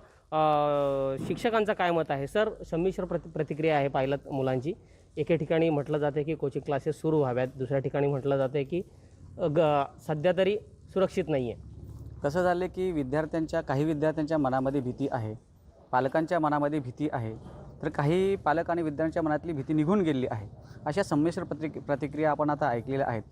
शिक्षकांचं काय मत आहे? सर, संमिश्र प्रतिक्रिया आहे पाहिलं मुलांची. एके ठिकाणी म्हटलं जाते की कोचिंग क्लासेस सुरू व्हाव्यात, दुसऱ्या ठिकाणी म्हटलं जाते की सध्या तरी सुरक्षित नाही आहे. कसं झालं की काही विद्यार्थ्यांच्या मनामध्ये भीती आहे, पालकांच्या मनामध्ये भीती आहे, तर काही पालक आणि विद्यार्थ्यांच्या मनातली भीती निघून गेलेली आहे. अशा संमिश्र प्रतिक्रिया आपण आता ऐकलेल्या आहेत.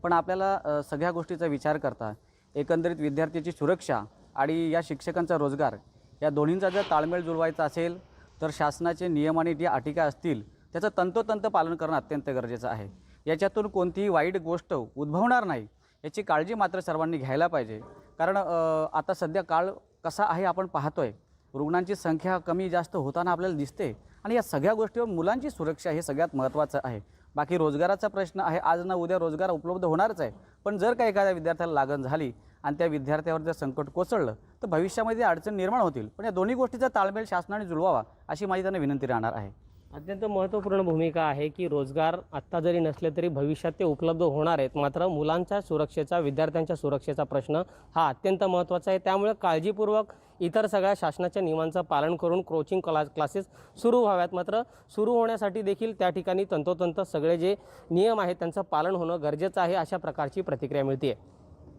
पण आपल्याला सगळ्या गोष्टीचा विचार करता एकंदरीत विद्यार्थ्याची सुरक्षा आणि या शिक्षकांचा रोजगार या दोन्हींचा जर ताळमेळ जुळवायचा असेल तर शासनाचे नियम आणि ज्या अटी काय असतील त्याचं तंतोतंत पालन करणं अत्यंत गरजेचं आहे. याच्यातून कोणतीही वाईट गोष्ट उद्भवणार नाही याची काळजी मात्र सर्वांनी घ्यायला पाहिजे. कारण आता सध्या काळ कसा आहे आपण पाहतोय, रुग्णांची संख्या कमी जास्त होताना आपल्याला दिसते आणि या सगळ्या गोष्टीवर मुलांची सुरक्षा हे सगळ्यात महत्त्वाचं आहे. बाकी रोजगाराचा प्रश्न आहे, आज ना उद्या रोजगार उपलब्ध होणारच आहे, पण जर का एखाद्या विद्यार्थ्याला लागण झाली आणि त्या विद्यार्थ्यावर जर संकट कोसळलं तर भविष्यामध्ये अडचण निर्माण होतील. पण या दोन्ही गोष्टीचा ताळमेळ शासनाने जुळवावा अशी माझी त्यांना विनंती राहणार आहे. अत्यंत महत्त्वपूर्ण भूमिका आहे की रोजगार आत्ता जरी नसले तरी भविष्यात ते उपलब्ध होणार आहेत. मात्र मुलांच्या सुरक्षेचा, विद्यार्थ्यांच्या सुरक्षेचा प्रश्न हा अत्यंत महत्त्वाचा आहे. त्यामुळे काळजीपूर्वक इतर सगळ्या शासनाच्या नियमांचं पालन करून कोचिंग क्लासेस सुरू व्हाव्यात. मात्र सुरू होण्यासाठी देखील त्या ठिकाणी तंतोतंत सगळे जे नियम आहेत त्यांचं पालन होणं गरजेचं आहे, अशा प्रकारची प्रतिक्रिया मिळते.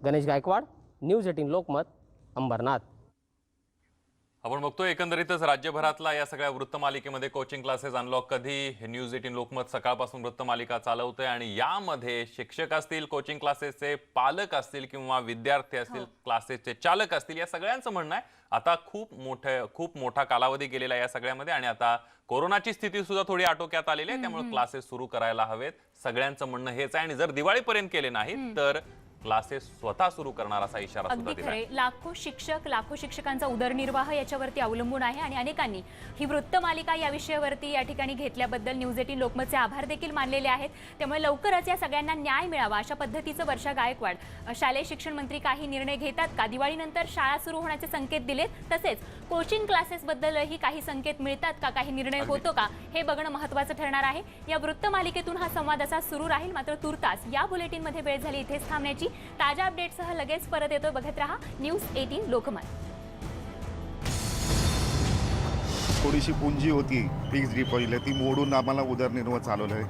गणेश गायकवाड, न्यूज 18 लोकमत, अंबरनाथ. आपण बघतोय एकंदरीतच राज्यभरातला या सगळ्या वृत्तमालिकेमध्ये कोचिंग क्लासेस अनलॉक कधी हे न्यूज 18 लोकमत सकाळपासून वृत्तमालिका चालवतोय आणि यामध्ये शिक्षक असतील, कोचिंग क्लासेसचे पालक असतील किंवा विद्यार्थी असतील, क्लासेसचे चालक असतील, या सगळ्यांचं म्हणणं आहे आता खूप मोठा कालावधी गेलेला आहे या सगळ्यामध्ये आणि आता कोरोनाची स्थिती सुद्धा थोडी आटोक्यात आलेली आहे, त्यामुळे क्लासेस सुरू करायला हवेत. सगळ्यांचं म्हणणं हेच आहे आणि जर दिवाळीपर्यंत केले नाहीत तर क्लासेस स्वतः सुरू करणार असा इशारा सुद्धा अगदी दिला. खरे. लाखो शिक्षकांचा उदरनिर्वाह याच्यावरती अवलंबून आहे आणि अनेकांनी ही वृत्तमालिका या विषयावरती या ठिकाणी घेतल्याबद्दल न्यूज 18 लोकमतचे आभार देखील मानलेले आहेत. त्यामुळे लवकरच या सगळ्यांना न्याय मिळावा अशा पद्धतीचं वर्षा गायकवाड, शालेय शिक्षण मंत्री काही निर्णय घेतात का, दिवाळीनंतर शाळा सुरू होण्याचे संकेत दिलेत, तसेच कोचिंग क्लासेस बद्दलही काही संकेत मिळतात का, काही निर्णय होतो का, हे बघणं महत्त्वाचं ठरणार आहे. या वृत्तमालिकेतून हा संवाद असा सुरू राहील. मात्र तुर्तास या बुलेटिनमध्ये वेळ झाली इथेच थांबण्याची. ताज्या अपडेटसह लगेच परत येतो. बघत रहा न्यूज 18 लोकमत. थोडीशी पुंजी होती फिक्स डिपॉझिट, ती मोडून आम्हाला उदरनिर्वाह चालवला आहे.